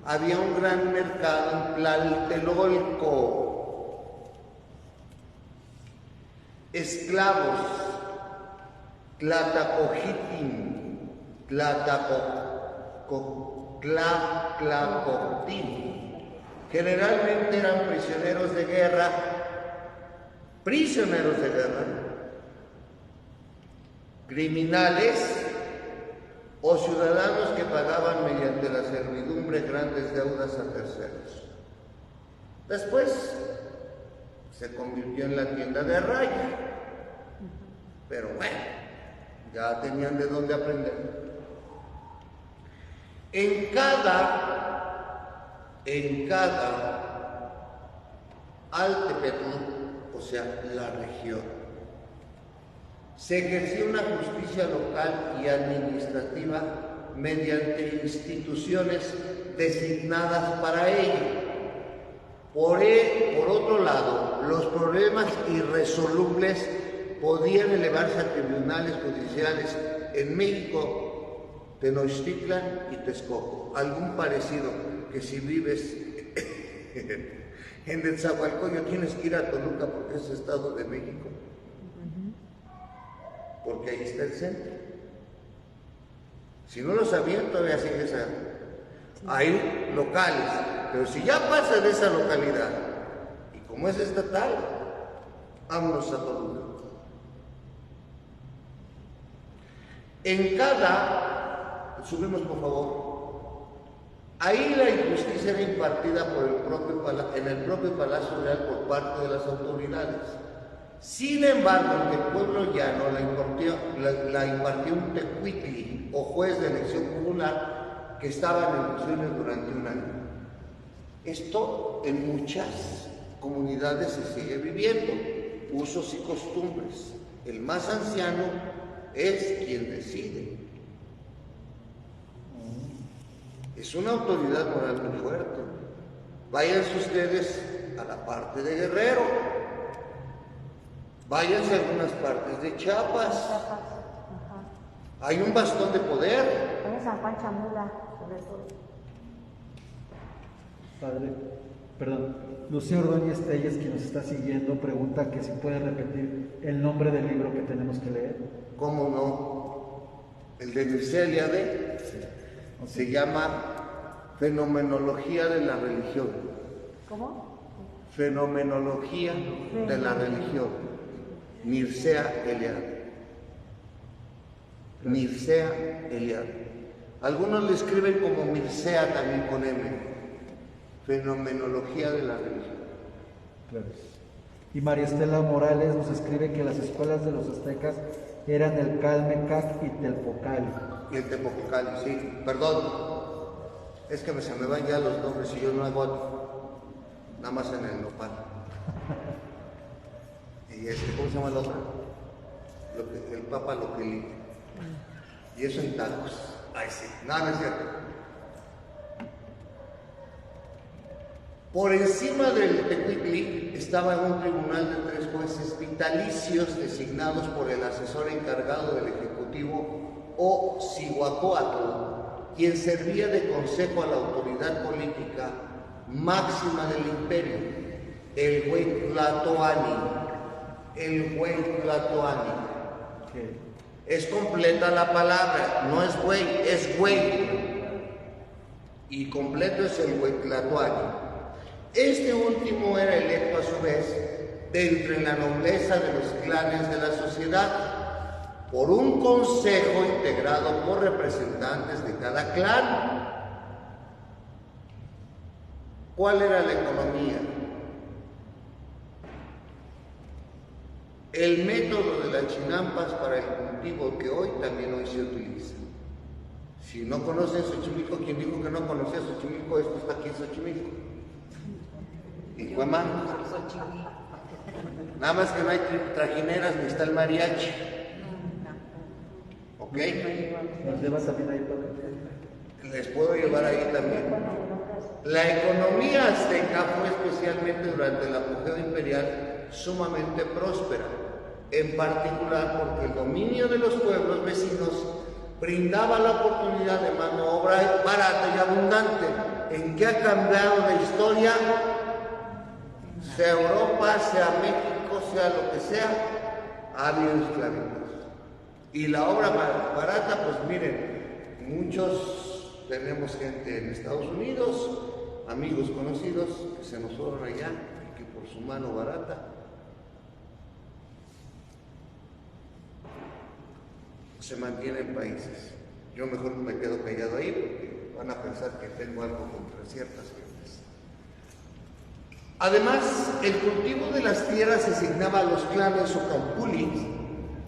Había un gran mercado en Tlatelolco. Esclavos, Tlatlacojitl, Tlatlacoctín. Generalmente eran prisioneros de guerra, criminales o ciudadanos que pagaban mediante la servidumbre grandes deudas a terceros. Después se convirtió en la tienda de raya, pero bueno, ya tenían de dónde aprender. En cada Altepetl, o sea, la región. Se ejercía una justicia local y administrativa mediante instituciones designadas para ello. Por otro lado, los problemas irresolubles podían elevarse a tribunales judiciales en México, Tenochtitlan y Texcoco. Algún parecido que si vives en Netzahualcóyotl tienes que ir a Toluca porque es Estado de México. Porque ahí está el centro. Si no lo sabían, todavía sigue esa. Hay locales, pero si ya pasa de esa localidad, y como es estatal, vámonos a Toluca. En cada, subimos por favor, ahí la injusticia era impartida en el propio Palacio Real por parte de las autoridades. Sin embargo, en el pueblo llano la impartió un tecuitli o juez de elección popular que estaba en funciones durante un año. Esto en muchas comunidades se sigue viviendo, usos y costumbres. El más anciano es quien decide. Es una autoridad moral muy fuerte. Váyanse ustedes a la parte de Guerrero. Váyanse a algunas partes de Chiapas. Hay un bastón de poder. En San Juan Chamula, sobre todo. Padre, perdón, Lucía Ordóñez Telles, quien nos está siguiendo, pregunta que si puede repetir el nombre del libro que tenemos que leer. ¿Cómo no? El de Mircea Eliade se llama Fenomenología de la Religión. ¿Cómo? Fenomenología de la Religión. Mircea Eliade. Mircea Eliade. Algunos le escriben como Mircea también con M. Fenomenología de la Religión. Claro. Y María Estela Morales nos escribe que las escuelas de los aztecas eran el Calmecac y Telpocali. Y el Tepocali, sí. Perdón. Es que se me van ya los nombres y yo no hago nada más en el nopal. Y ¿cómo se llama el otro? El Papa Loquelí. Y eso en tacos. Ay, sí. No, no es cierto. Por encima del tecuitli estaba un tribunal de 3 jueces vitalicios designados por el asesor encargado del Ejecutivo o Cihuacóatl, quien servía de consejo a la autoridad política máxima del imperio, el Hueytlatoani. El Hueytlatoani. ¿Qué? Es completa la palabra, no es güey, es güey. Y completo es el Hueytlatoani. Este último era electo a su vez de entre la nobleza de los clanes de la sociedad por un consejo integrado por representantes de cada clan. ¿Cuál era la economía? El método de las chinampas para el cultivo que también hoy se utiliza. Si no conocen Xochimilco, quien dijo que no conocía Xochimilco, esto está aquí en Xochimilco. Y Cuemanco. Nada más que no hay trajineras ni está el mariachi. ¿Ok? Nos lleva también ahí para Les puedo llevar ahí también. La economía azteca fue especialmente durante el apogeo imperial sumamente próspera, en particular porque el dominio de los pueblos vecinos brindaba la oportunidad de mano de obra barata y abundante. ¿En qué ha cambiado la historia? Sea Europa, sea México, sea lo que sea, ha habido esclavitud. Y la obra barata, pues miren, muchos tenemos gente en Estados Unidos, amigos conocidos que se nos fueron allá y que por su mano barata se mantienen países. Yo mejor me quedo callado ahí porque van a pensar que tengo algo contra ciertas gentes. Además, el cultivo de las tierras se asignaba a los clanes o campulis,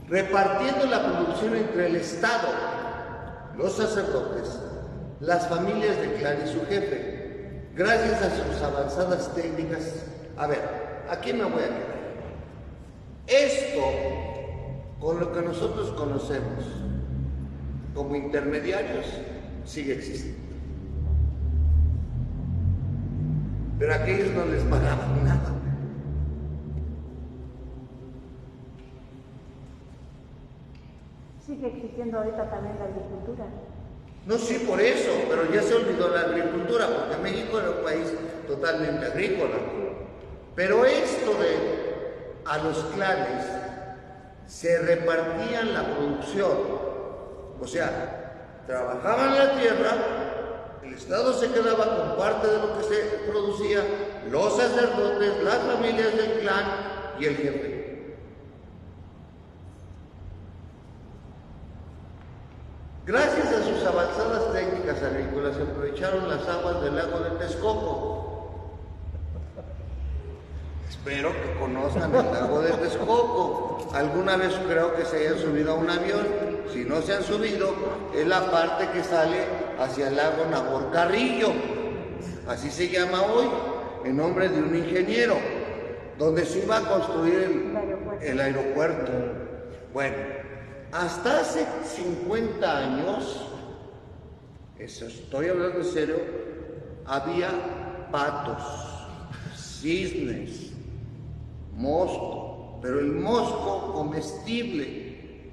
repartiendo la producción entre el Estado, los sacerdotes, las familias del clan y su jefe. Gracias a sus avanzadas técnicas, aquí me voy a quedar. Esto, con lo que nosotros conocemos como intermediarios, sigue existiendo. Pero a aquellos no les pagaban nada. Sigue existiendo ahorita también la agricultura. No, sí, por eso, pero ya se olvidó la agricultura, porque México era un país totalmente agrícola. Pero esto de a los clanes se repartían la producción, o sea, trabajaban la tierra, el Estado se quedaba con parte de lo que se producía, los sacerdotes, las familias del clan y el jefe. Gracias a sus avanzadas técnicas agrícolas se aprovecharon las aguas del lago de Texcoco. Espero que conozcan el lago de Texcoco. Alguna vez creo que se hayan subido a un avión. Si no se han subido, es la parte que sale hacia el lago Nabor Carrillo. Así se llama hoy, en nombre de un ingeniero, donde se iba a construir el aeropuerto. Bueno. Hasta hace 50 años, eso estoy hablando en serio, había patos, cisnes, mosco, pero el mosco comestible.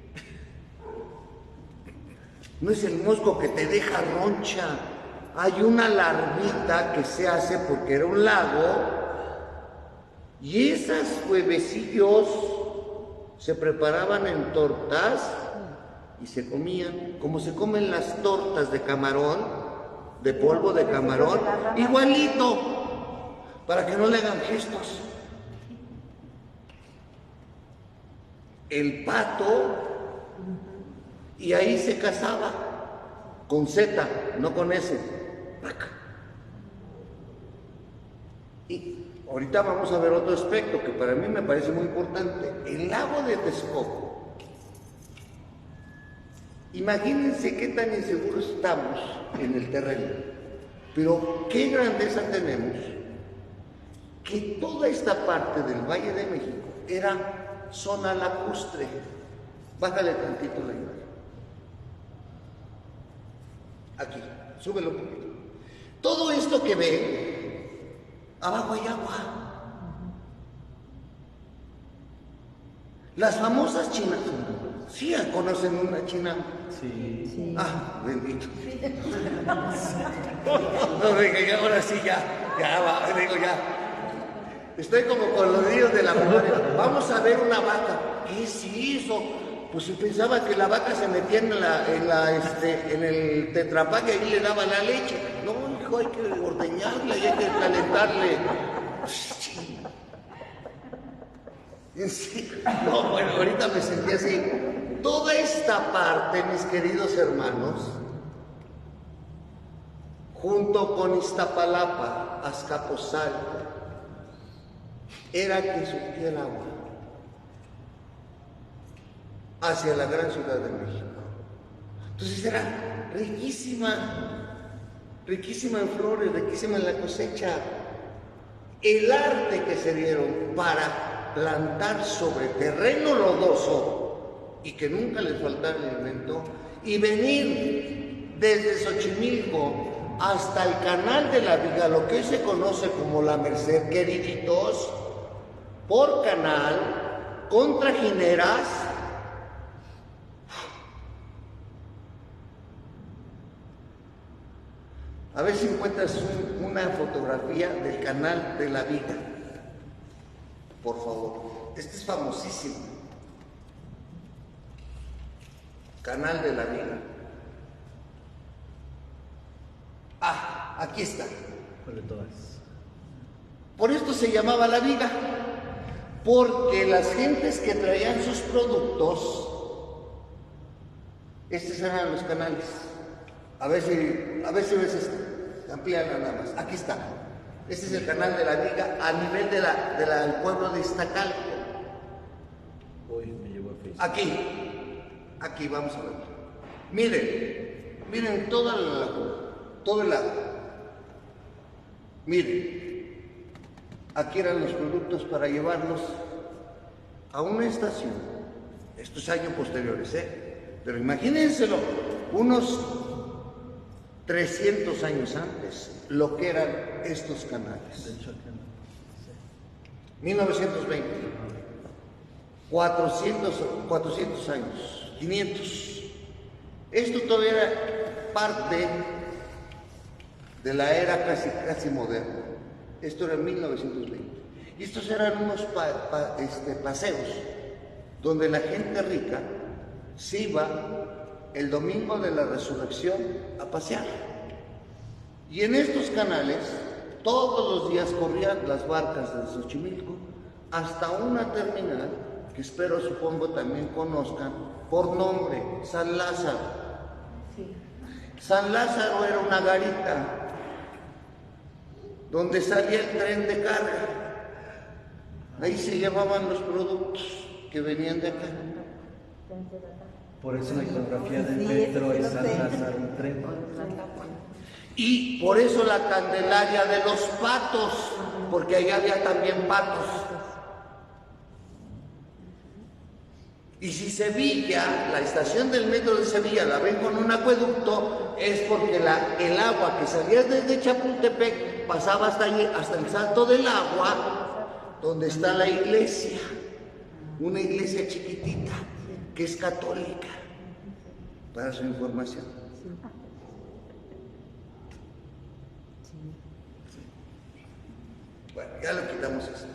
No es el mosco que te deja roncha. Hay una larvita que se hace porque era un lago y esos huevecillos se preparaban en tortas y se comían, como se comen las tortas de camarón, de polvo de camarón, igualito, para que no le hagan gestos. El pato, y ahí se casaba, con Z, no con S. Y ahorita vamos a ver otro aspecto que para mí me parece muy importante. El lago de Texcoco. Imagínense qué tan inseguros estamos en el terreno. Pero qué grandeza tenemos que toda esta parte del Valle de México era zona lacustre. Bájale tantito la imagen. Aquí, súbelo un poquito. Todo esto que ven, abajo hay agua. Las famosas chinas, ¿sí conocen una china? Sí. Ah, bendito. No, venga, ya, ahora sí, ya va, digo ya. Estoy como con los niños de la primaria. Vamos a ver una vaca. ¿Qué es eso? Pues yo pensaba que la vaca se metía en el tetrapack y ahí le daba la leche. No, hijo, hay que ordeñarla y hay que calentarle. Sí. No, bueno, ahorita me sentí así. Toda esta parte, mis queridos hermanos, junto con Iztapalapa, Azcapotzalco, era que surtía el agua hacia la gran ciudad de México. Entonces era riquísima en flores, riquísima en la cosecha. El arte que se dieron para plantar sobre terreno lodoso y que nunca les faltara el alimento, y venir desde Xochimilco hasta el Canal de la Viga, lo que hoy se conoce como la Merced, queriditos, por canal, con trajineras. A ver si encuentras una fotografía del Canal de la Viga, por favor. Este es famosísimo. Canal de la Viga. Ah, aquí está. ¿Cuál de todas? Por esto se llamaba la Viga, porque las gentes que traían sus productos, estos eran los canales. A ver si ves esto, amplíala nada más. Aquí está. Este es el Canal de la Viga a nivel del pueblo de Iztacalco. Hoy me llevó a Facebook. Aquí vamos a ver. Miren toda la laguna, todo el lago. Miren. aquí eran los productos para llevarlos a una estación. Estos años posteriores, pero imagínenselo, unos 300 años antes, lo que eran estos canales. 1920, 400 años, 500. Esto todavía era parte de la era casi moderna. Esto era en 1920. Y estos eran unos paseos donde la gente rica se iba el domingo de la resurrección a pasear. Y en estos canales todos los días corrían las barcas de Xochimilco hasta una terminal que supongo también conozcan por nombre, San Lázaro. San Lázaro era una garita donde salía el tren de carga. Ahí se llevaban los productos que venían de acá. Por eso la iconografía del metro es San Lázaro, un tren. Y por eso la Candelaria de los Patos, porque allá había también patos. Y si Sevilla, la estación del metro de Sevilla la ven con un acueducto, es porque el agua que salía desde Chapultepec pasaba hasta el Salto del Agua, donde está la iglesia, una iglesia chiquitita que es católica, para su información. Bueno, ya lo quitamos esto.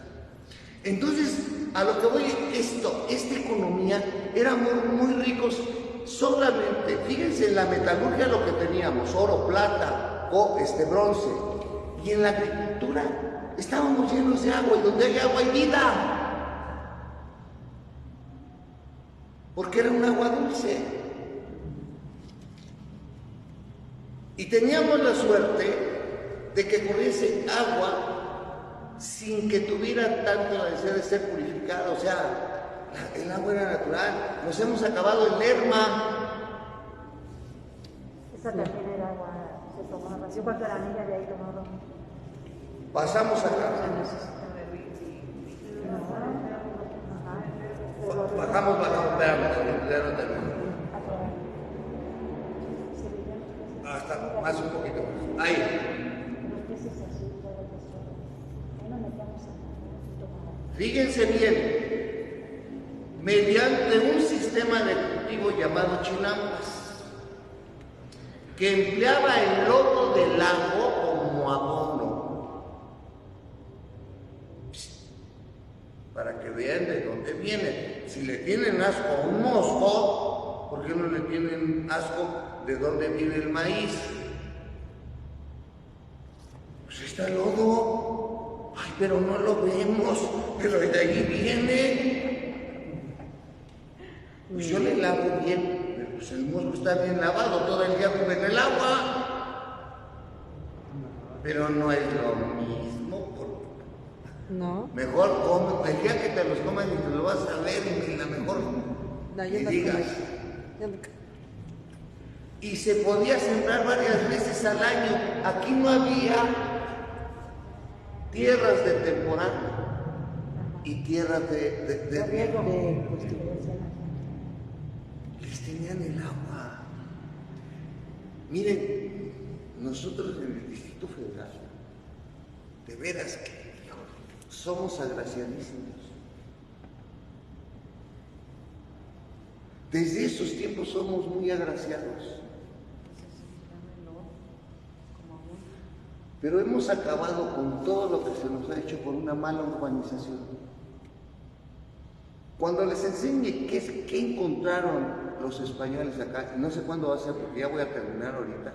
Entonces, a lo que voy, esta economía, éramos muy ricos solamente, fíjense en la metalurgia lo que teníamos, oro, plata, bronce, y en la agricultura estábamos llenos de agua, y donde hay agua hay vida, porque era un agua dulce. Y teníamos la suerte de que corriese agua sin que tuviera tanto la necesidad de ser purificada, o sea, el agua era natural. Nos hemos acabado el Lerma. Esa también era agua, se tomaba. Yo cuando era niña de ahí tomaba. Pasamos acá. Bajamos, espérame, ya no termino. Hasta más un poquito más. Ahí. Fíjense bien, mediante un sistema de cultivo llamado chinampas, que empleaba el lodo del lago como abono, para que vean de dónde viene. Si le tienen asco a un mosco, ¿por qué no le tienen asco de dónde viene el maíz? Pues está el lodo. Ay, pero no lo vemos, pero de ahí viene. Pues yo le lavo bien, pero pues el musgo está bien lavado, todo el día vive en el agua. Pero no es lo mismo. No. Mejor come, el día que te los comas y te lo vas a ver y la mejor No, yo y no digas. Y se podía sembrar varias veces al año. Aquí no había tierras de temporada y tierras de riego. Les tenían el agua. Miren, nosotros en el Distrito Federal, de veras que somos agraciadísimos. Desde esos tiempos somos muy agraciados. Pero hemos acabado con todo lo que se nos ha hecho por una mala urbanización. Cuando les enseñe qué encontraron los españoles acá, y no sé cuándo va a ser porque ya voy a terminar ahorita,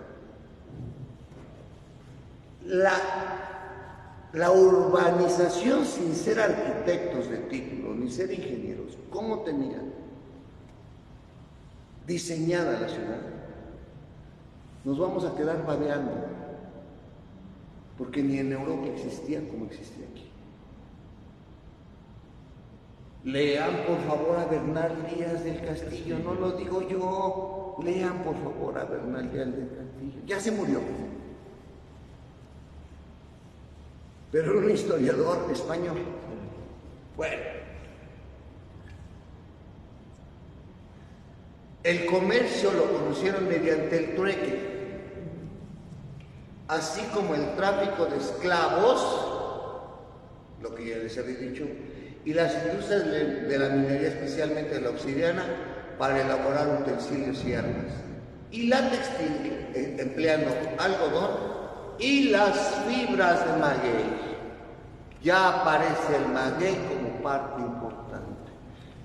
la urbanización sin ser arquitectos de título, ni ser ingenieros, ¿cómo tenían diseñada la ciudad? Nos vamos a quedar babeando, porque ni en Europa existía como existía aquí. Lean por favor a Bernal Díaz del Castillo, no lo digo yo, lean por favor a Bernal Díaz del Castillo, ya se murió. pero era un historiador español. Bueno, el comercio lo conocieron mediante el trueque, así como el tráfico de esclavos, lo que ya les había dicho, y las industrias de la minería, especialmente de la obsidiana, para elaborar utensilios y armas, y la textil, empleando algodón y las fibras de maguey. Ya aparece el maguey como parte importante.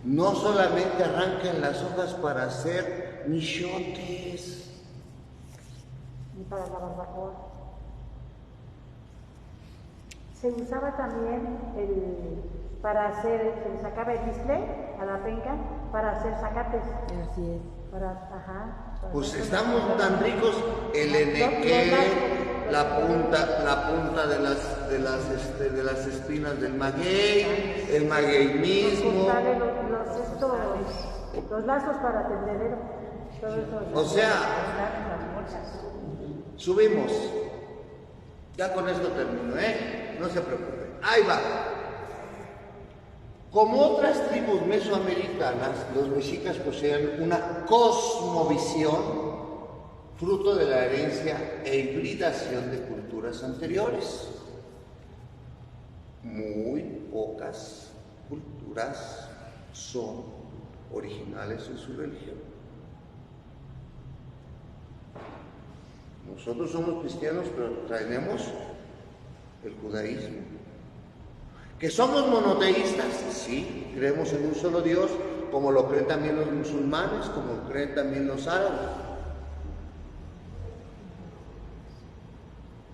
No solamente arrancan las hojas para hacer nichotes, Ni para la barbacoa. Se usaba también para hacer, se le sacaba el bisle a la penca para hacer zacates. Así es. Para pues hacer estamos tan ricos, el eneque, la punta de las espinas del maguey, el maguey mismo. Los lazos para tendedero. Todo eso. O sea, subimos. Ya con esto termino, no se preocupen. Ahí va. Como otras tribus mesoamericanas, los mexicas poseían una cosmovisión, fruto de la herencia e hibridación de culturas anteriores. Muy pocas culturas son originales en su religión. Nosotros somos cristianos, pero traemos el judaísmo. ¿Que somos monoteístas? Sí, creemos en un solo Dios, como lo creen también los musulmanes, como lo creen también los árabes.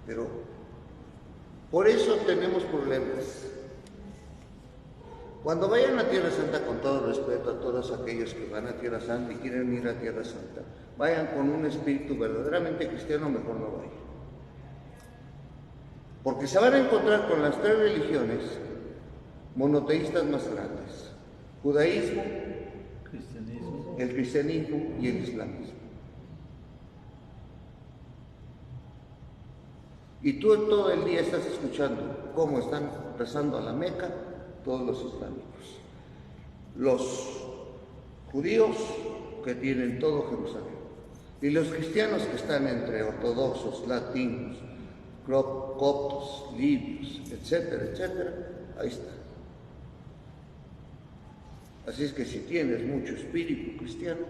Pero por eso tenemos problemas. Cuando vayan a Tierra Santa, con todo respeto a todos aquellos que van a Tierra Santa y quieren ir a Tierra Santa, vayan con un espíritu verdaderamente cristiano, mejor no vayan. Porque se van a encontrar con las tres religiones monoteístas más grandes: judaísmo, el cristianismo y el islamismo. Y tú todo el día estás escuchando cómo están rezando a la Meca todos los islámicos. Los judíos que tienen todo Jerusalén. Y los cristianos que están entre ortodoxos, latinos, coptos, libios, etcétera, etcétera, ahí está. Así es que si tienes mucho espíritu cristiano,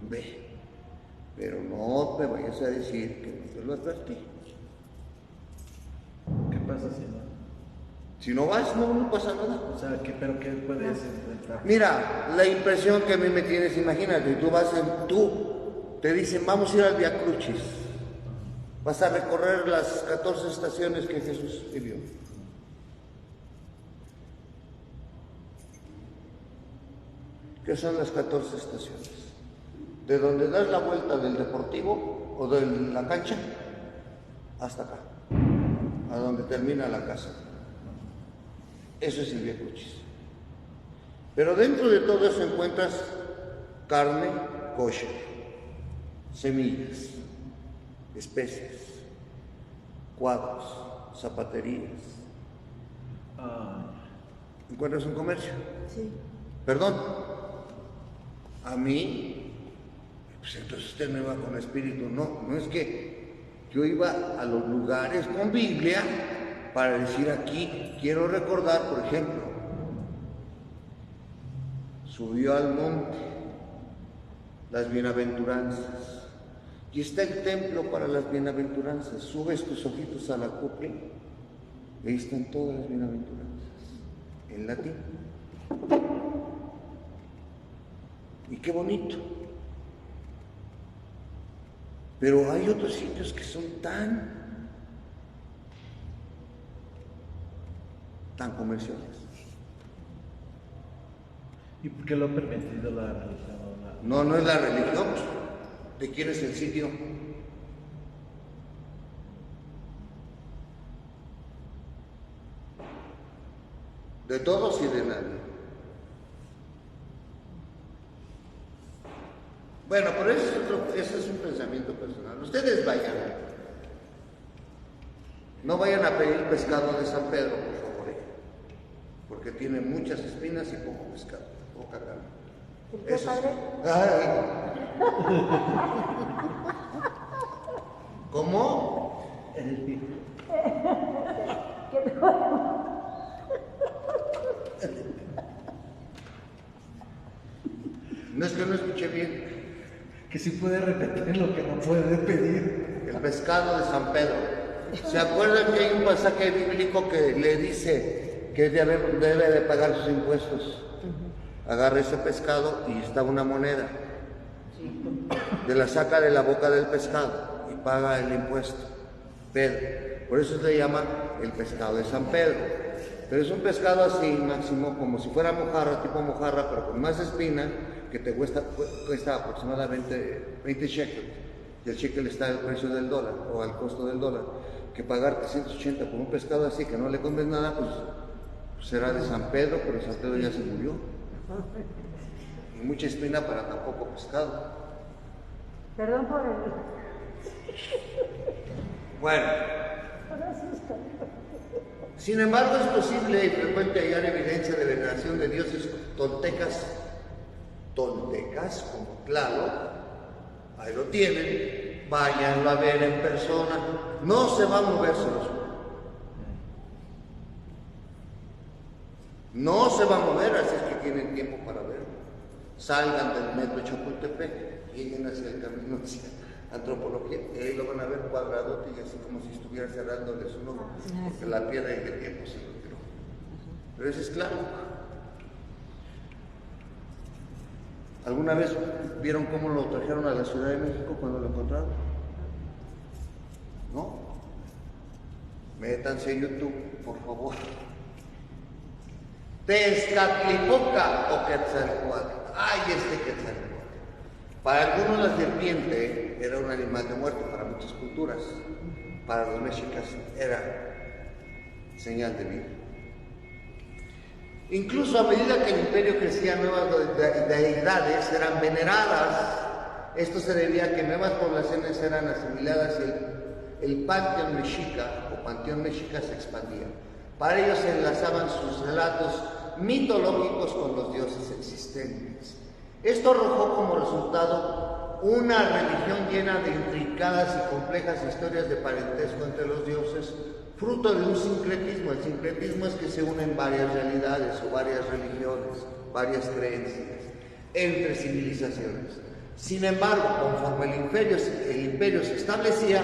ve. Pero no te vayas a decir que no te lo advertí. ¿Qué pasa si no? Si no vas, no pasa nada. O sea, ¿pero qué puedes enfrentar? Mira, la impresión que a mí me tienes, imagínate, tú te dicen, vamos a ir al Vía Crucis. Vas a recorrer las 14 estaciones que Jesús vivió. ¿Qué son las 14 estaciones? De donde das la vuelta del deportivo o de la cancha hasta acá, a donde termina la casa. Eso es el Vía Crucis. Pero dentro de todo eso encuentras carne kosher, semillas, especies, cuadros, zapaterías. ¿Encuentras un comercio? Sí. Perdón. A mí, pues entonces usted no iba con espíritu. No es que yo iba a los lugares con Biblia para decir aquí, quiero recordar, por ejemplo, subió al monte las bienaventuranzas y está el templo para las bienaventuranzas. Subes tus ojitos a la copla y ahí están todas las bienaventuranzas en latín. Y qué bonito. Pero hay otros sitios que son tan comerciales. ¿Y por qué lo ha permitido la religión? No es la religión. ¿De quién es el sitio? De todos y de nadie. Bueno, pero ese es un pensamiento personal. Ustedes vayan. No vayan a pedir pescado de San Pedro, por favor, porque tiene muchas espinas y poco pescado, poca carne. ¿El qué, Eso padre? sí. Ay. ¿Cómo? ¿Qué No es que no escuché bien. Que sí puede repetir lo que no puede pedir. El pescado de San Pedro. ¿Se acuerdan que hay un pasaje bíblico que le dice que debe de pagar sus impuestos? Agarra ese pescado y está una moneda. De la saca de la boca del pescado y paga el impuesto. Pedro. Por eso se llama el pescado de San Pedro. Pero es un pescado así, máximo, como si fuera mojarra, tipo mojarra, pero con más espina, que te cuesta aproximadamente 20 shekels. Y el shekel está al precio del dólar, o al costo del dólar. Que pagar 380 por un pescado así, que no le comes nada, pues será de San Pedro, pero San Pedro ya se murió. Y mucha espina para tan poco pescado. Perdón por el... Bueno. Sin embargo, es posible y frecuente hallar evidencia de veneración de dioses toltecas, como Tlaloc, ahí lo tienen, váyanlo a ver en persona, no se va a mover, se los juro. No se va a mover, así es que tienen tiempo para verlo. Salgan del metro Chapultepec, lleguen hacia el camino hacia Antropología, y ahí lo van a ver cuadradote y así como si estuviera cerrándoles un ojo, porque la piedra en qué tiempo se lo tiró. Pero ese es claro. ¿Alguna vez vieron cómo lo trajeron a la Ciudad de México cuando lo encontraron? ¿No? Métanse en YouTube, por favor. Tezcatlipoca o Quetzalcóatl. ¡Ay, este Quetzalcóatl! Para algunos la serpiente era un animal de muerte, para muchas culturas. Para los mexicas era señal de vida. Incluso a medida que el imperio crecía, nuevas deidades eran veneradas. Esto se debía a que nuevas poblaciones eran asimiladas y el panteón mexica o panteón mexica se expandía. Para ellos se enlazaban sus relatos mitológicos con los dioses existentes. Esto arrojó como resultado una religión llena de intricadas y complejas historias de parentesco entre los dioses, fruto de un sincretismo. El sincretismo es que se unen varias realidades o varias religiones, varias creencias entre civilizaciones. Sin embargo, conforme el imperio se establecía,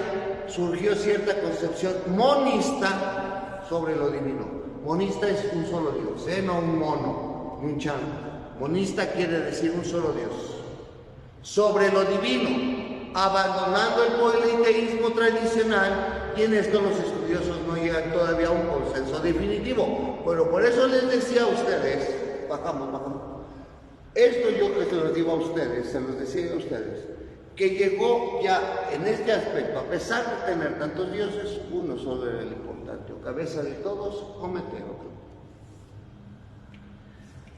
surgió cierta concepción monista sobre lo divino. Monista es un solo Dios, no un mono, un chango. Monista quiere decir un solo Dios. Sobre lo divino, abandonando el politeísmo tradicional, y en esto los estudiosos no llegan todavía a un consenso definitivo. Pero por eso les decía a ustedes, bajamos. Esto yo que se los digo a ustedes, se los decía a ustedes, que llegó ya en este aspecto, a pesar de tener tantos dioses, uno solo era el importante, o cabeza de todos, o metero.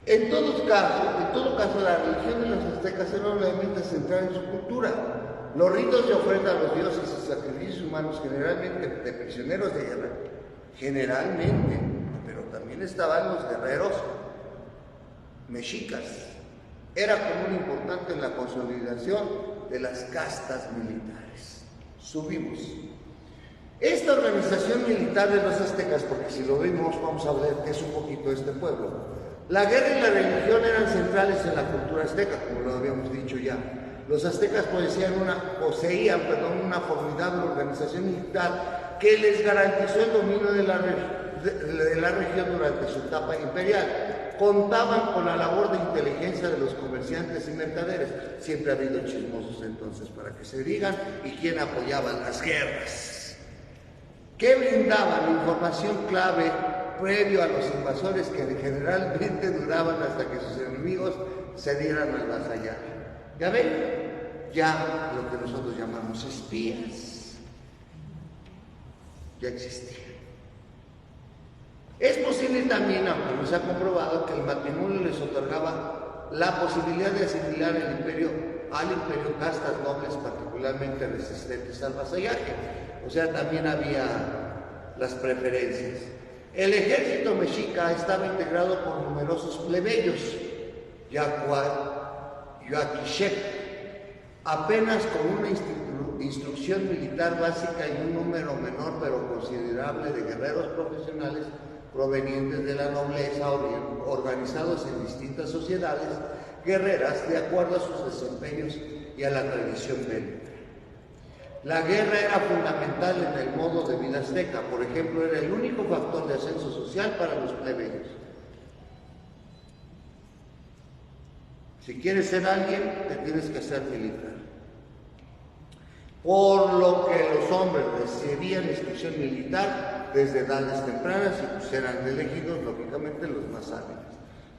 En todo caso, la religión de los aztecas era un elemento central en su cultura. Los ritos de ofrenda a los dioses y sacrificios humanos, generalmente de prisioneros de guerra, pero también estaban los guerreros mexicas. Era común importante en la consolidación de las castas militares. Subimos. Esta organización militar de los aztecas, porque si lo vemos vamos a ver que es un poquito este pueblo. La guerra y la religión eran centrales en la cultura azteca, como lo habíamos dicho ya. Los aztecas poseían una formidable organización militar que les garantizó el dominio de la región durante su etapa imperial. Contaban con la labor de inteligencia de los comerciantes y mercaderes. Siempre ha habido chismosos entonces, para que se digan, y quién apoyaba las guerras. Que brindaban información clave previo a los invasores, que generalmente duraban hasta que sus enemigos se dieran al vasallar. ¿Ya ven? Ya lo que nosotros llamamos espías ya existían. Es posible también, aunque no se ha comprobado, que el matrimonio les otorgaba la posibilidad de asimilar al imperio castas nobles particularmente resistentes al vasallaje. O sea, también había las preferencias. El ejército mexica estaba integrado por numerosos plebeyos, yaquishep, apenas con una instrucción militar básica y un número menor pero considerable de guerreros profesionales provenientes de la nobleza, organizados en distintas sociedades guerreras de acuerdo a sus desempeños y a la tradición bélica. La guerra era fundamental en el modo de vida azteca, por ejemplo, era el único factor de ascenso social para los plebeyos. Si quieres ser alguien, te tienes que hacer militar. Por lo que los hombres recibían instrucción militar desde edades tempranas y pues eran elegidos, lógicamente, los más hábiles.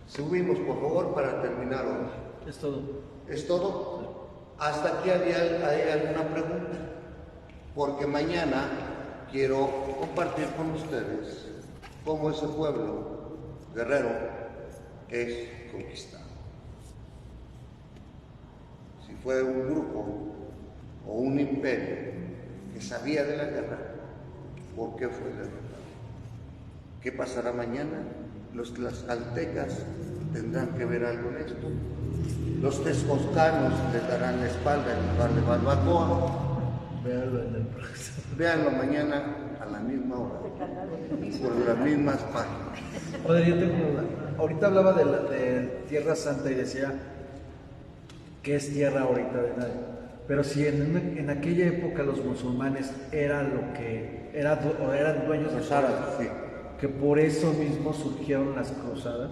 Subimos, por favor, para terminar hoy. Es todo. ¿Es todo? Hasta aquí hay alguna pregunta, porque mañana quiero compartir con ustedes cómo ese pueblo guerrero es conquistado. Si fue un grupo o un imperio que sabía de la guerra, ¿por qué fue derrotado? ¿Qué pasará mañana? Los tlaxcaltecas tendrán que ver algo en esto. Los texcocanos les darán la espalda en lugar de barbacoa. Véanlo en el próximo. Véanlo mañana a la misma hora, por las mismas páginas. Joder, yo tengo una duda. Ahorita hablaba de Tierra Santa y decía que es tierra ahorita de nadie. Pero si en aquella época los musulmanes eran lo que eran dueños de Los árabes, sí. que por eso mismo surgieron las cruzadas.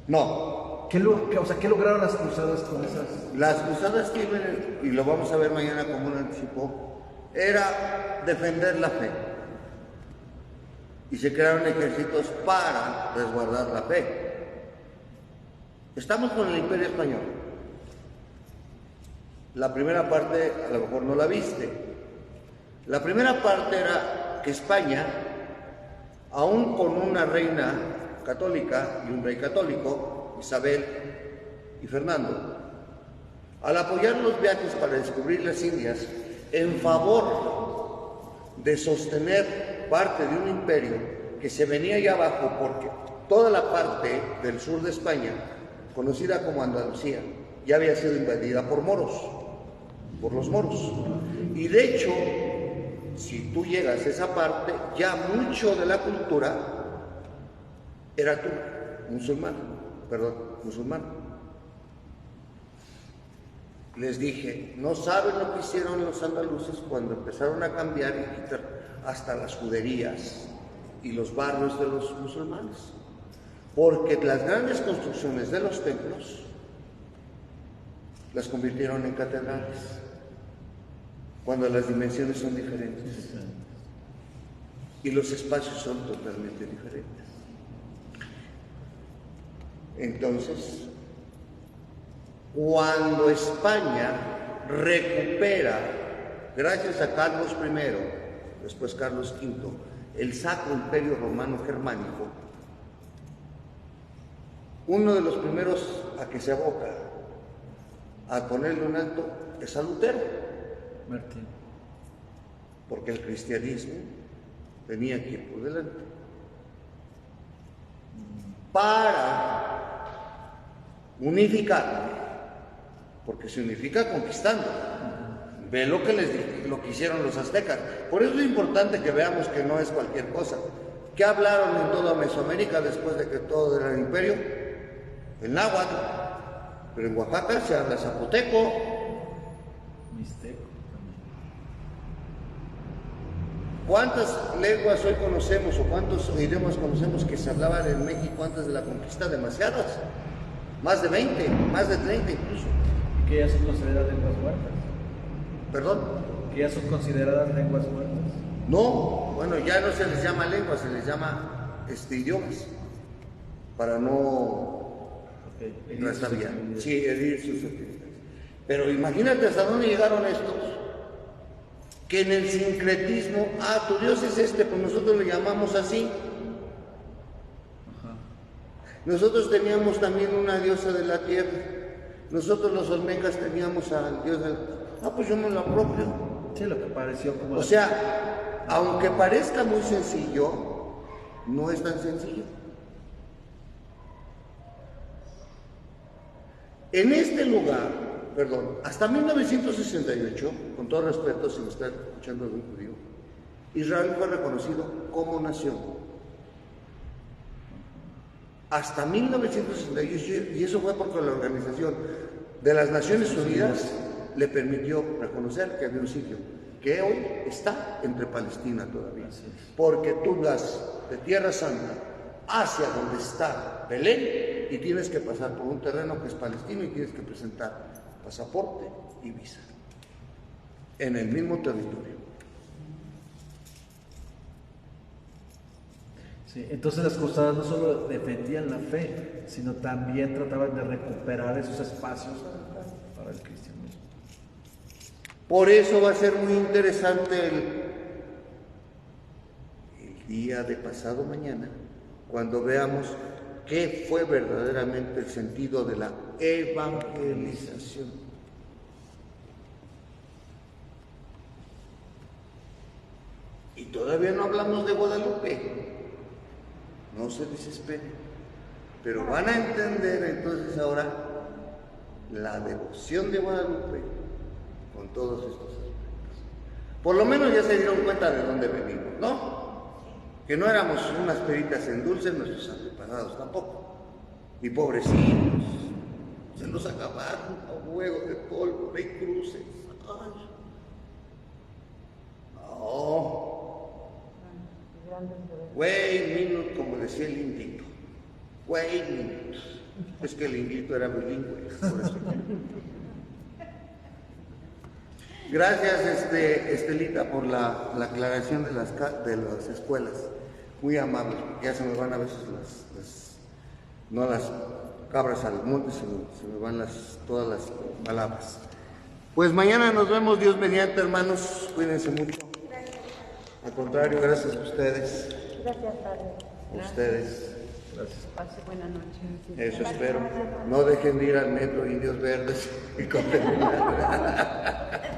No, ¿Qué lograron las cruzadas con esas? las cruzadas tienen, y lo vamos a ver mañana como un anticipo, era defender la fe. Y se crearon ejércitos para resguardar la fe. Estamos con el Imperio Español. La primera parte a lo mejor no la viste. La primera parte era que España, aún con una reina católica y un rey católico, Isabel y Fernando, al apoyar los viajes para descubrir las Indias en favor de sostener parte de un imperio que se venía allá abajo, porque toda la parte del sur de España, conocida como Andalucía, ya había sido invadida por moros, por los moros. Y de hecho, si tú llegas a esa parte, ya mucho de la cultura era musulmán. Les dije, no saben lo que hicieron los andaluces cuando empezaron a cambiar y quitar hasta las juderías y los barrios de los musulmanes. Porque las grandes construcciones de los templos las convirtieron en catedrales, cuando las dimensiones son diferentes y los espacios son totalmente diferentes. Entonces, cuando España recupera, gracias a Carlos I, después Carlos V, el Sacro Imperio Romano Germánico, uno de los primeros a que se aboca a ponerle un alto es a Lutero, Martín. porque el cristianismo tenía que ir por delante. Para unificar, porque se unifica conquistando. Ve lo que hicieron los aztecas. Por eso es importante que veamos que no es cualquier cosa. ¿Qué hablaron en toda Mesoamérica después de que todo era el imperio? El náhuatl. Pero en Oaxaca se habla zapoteco. Mixteco también. ¿Cuántas lenguas hoy conocemos o cuántos idiomas conocemos que se hablaban en México antes de la conquista? Demasiadas. Más de 20, más de 30 incluso. Y que ya son consideradas lenguas muertas. ¿Perdón? Que ya son consideradas lenguas muertas. No, bueno, ya no se les llama lengua, se les llama idiomas. Para no estar bien. Sí, herir susceptibilidades. Pero imagínate hasta dónde llegaron estos. Que en el sincretismo, tu Dios es este, pues nosotros le llamamos así. Nosotros teníamos también una diosa de la tierra. Nosotros los olmecas teníamos al dios del... pues yo me lo apropio. Sí, lo que pareció como... O sea, aunque parezca muy sencillo, no es tan sencillo. En este lugar, hasta 1968, con todo respeto, si me está escuchando algún judío, Israel fue reconocido como nación. Hasta 1968, y eso fue porque la Organización de las Naciones Unidas le permitió reconocer que había un sitio que hoy está entre Palestina todavía. Porque tú vas de Tierra Santa hacia donde está Belén y tienes que pasar por un terreno que es palestino y tienes que presentar pasaporte y visa en el mismo territorio. Sí, entonces las cruzadas no solo defendían la fe, sino también trataban de recuperar esos espacios para el cristianismo. Por eso va a ser muy interesante el día de pasado mañana, cuando veamos qué fue verdaderamente el sentido de la evangelización. Y todavía no hablamos de Guadalupe. No se desesperen, pero van a entender entonces ahora la devoción de Guadalupe con todos estos aspectos. Por lo menos ya se dieron cuenta de dónde venimos, ¿no? Que no éramos unas peritas en dulce nuestros antepasados tampoco. Y pobrecitos, se nos acabaron a huevo de polvo, de cruces. Ay. No. Wait minute, como decía el indito. Wait minute. Es que el indito era bilingüe, por eso. Gracias, Estelita, por la aclaración de las escuelas. Muy amable. Ya se me van a veces no las cabras al monte, sino se me van todas las palabras. Pues mañana nos vemos, Dios mediante, hermanos. Cuídense mucho. Al contrario, gracias a ustedes. Gracias, Padre. A ustedes. Gracias. Pase buena noche. Eso espero. No dejen de ir al metro Indios Verdes y contaminar.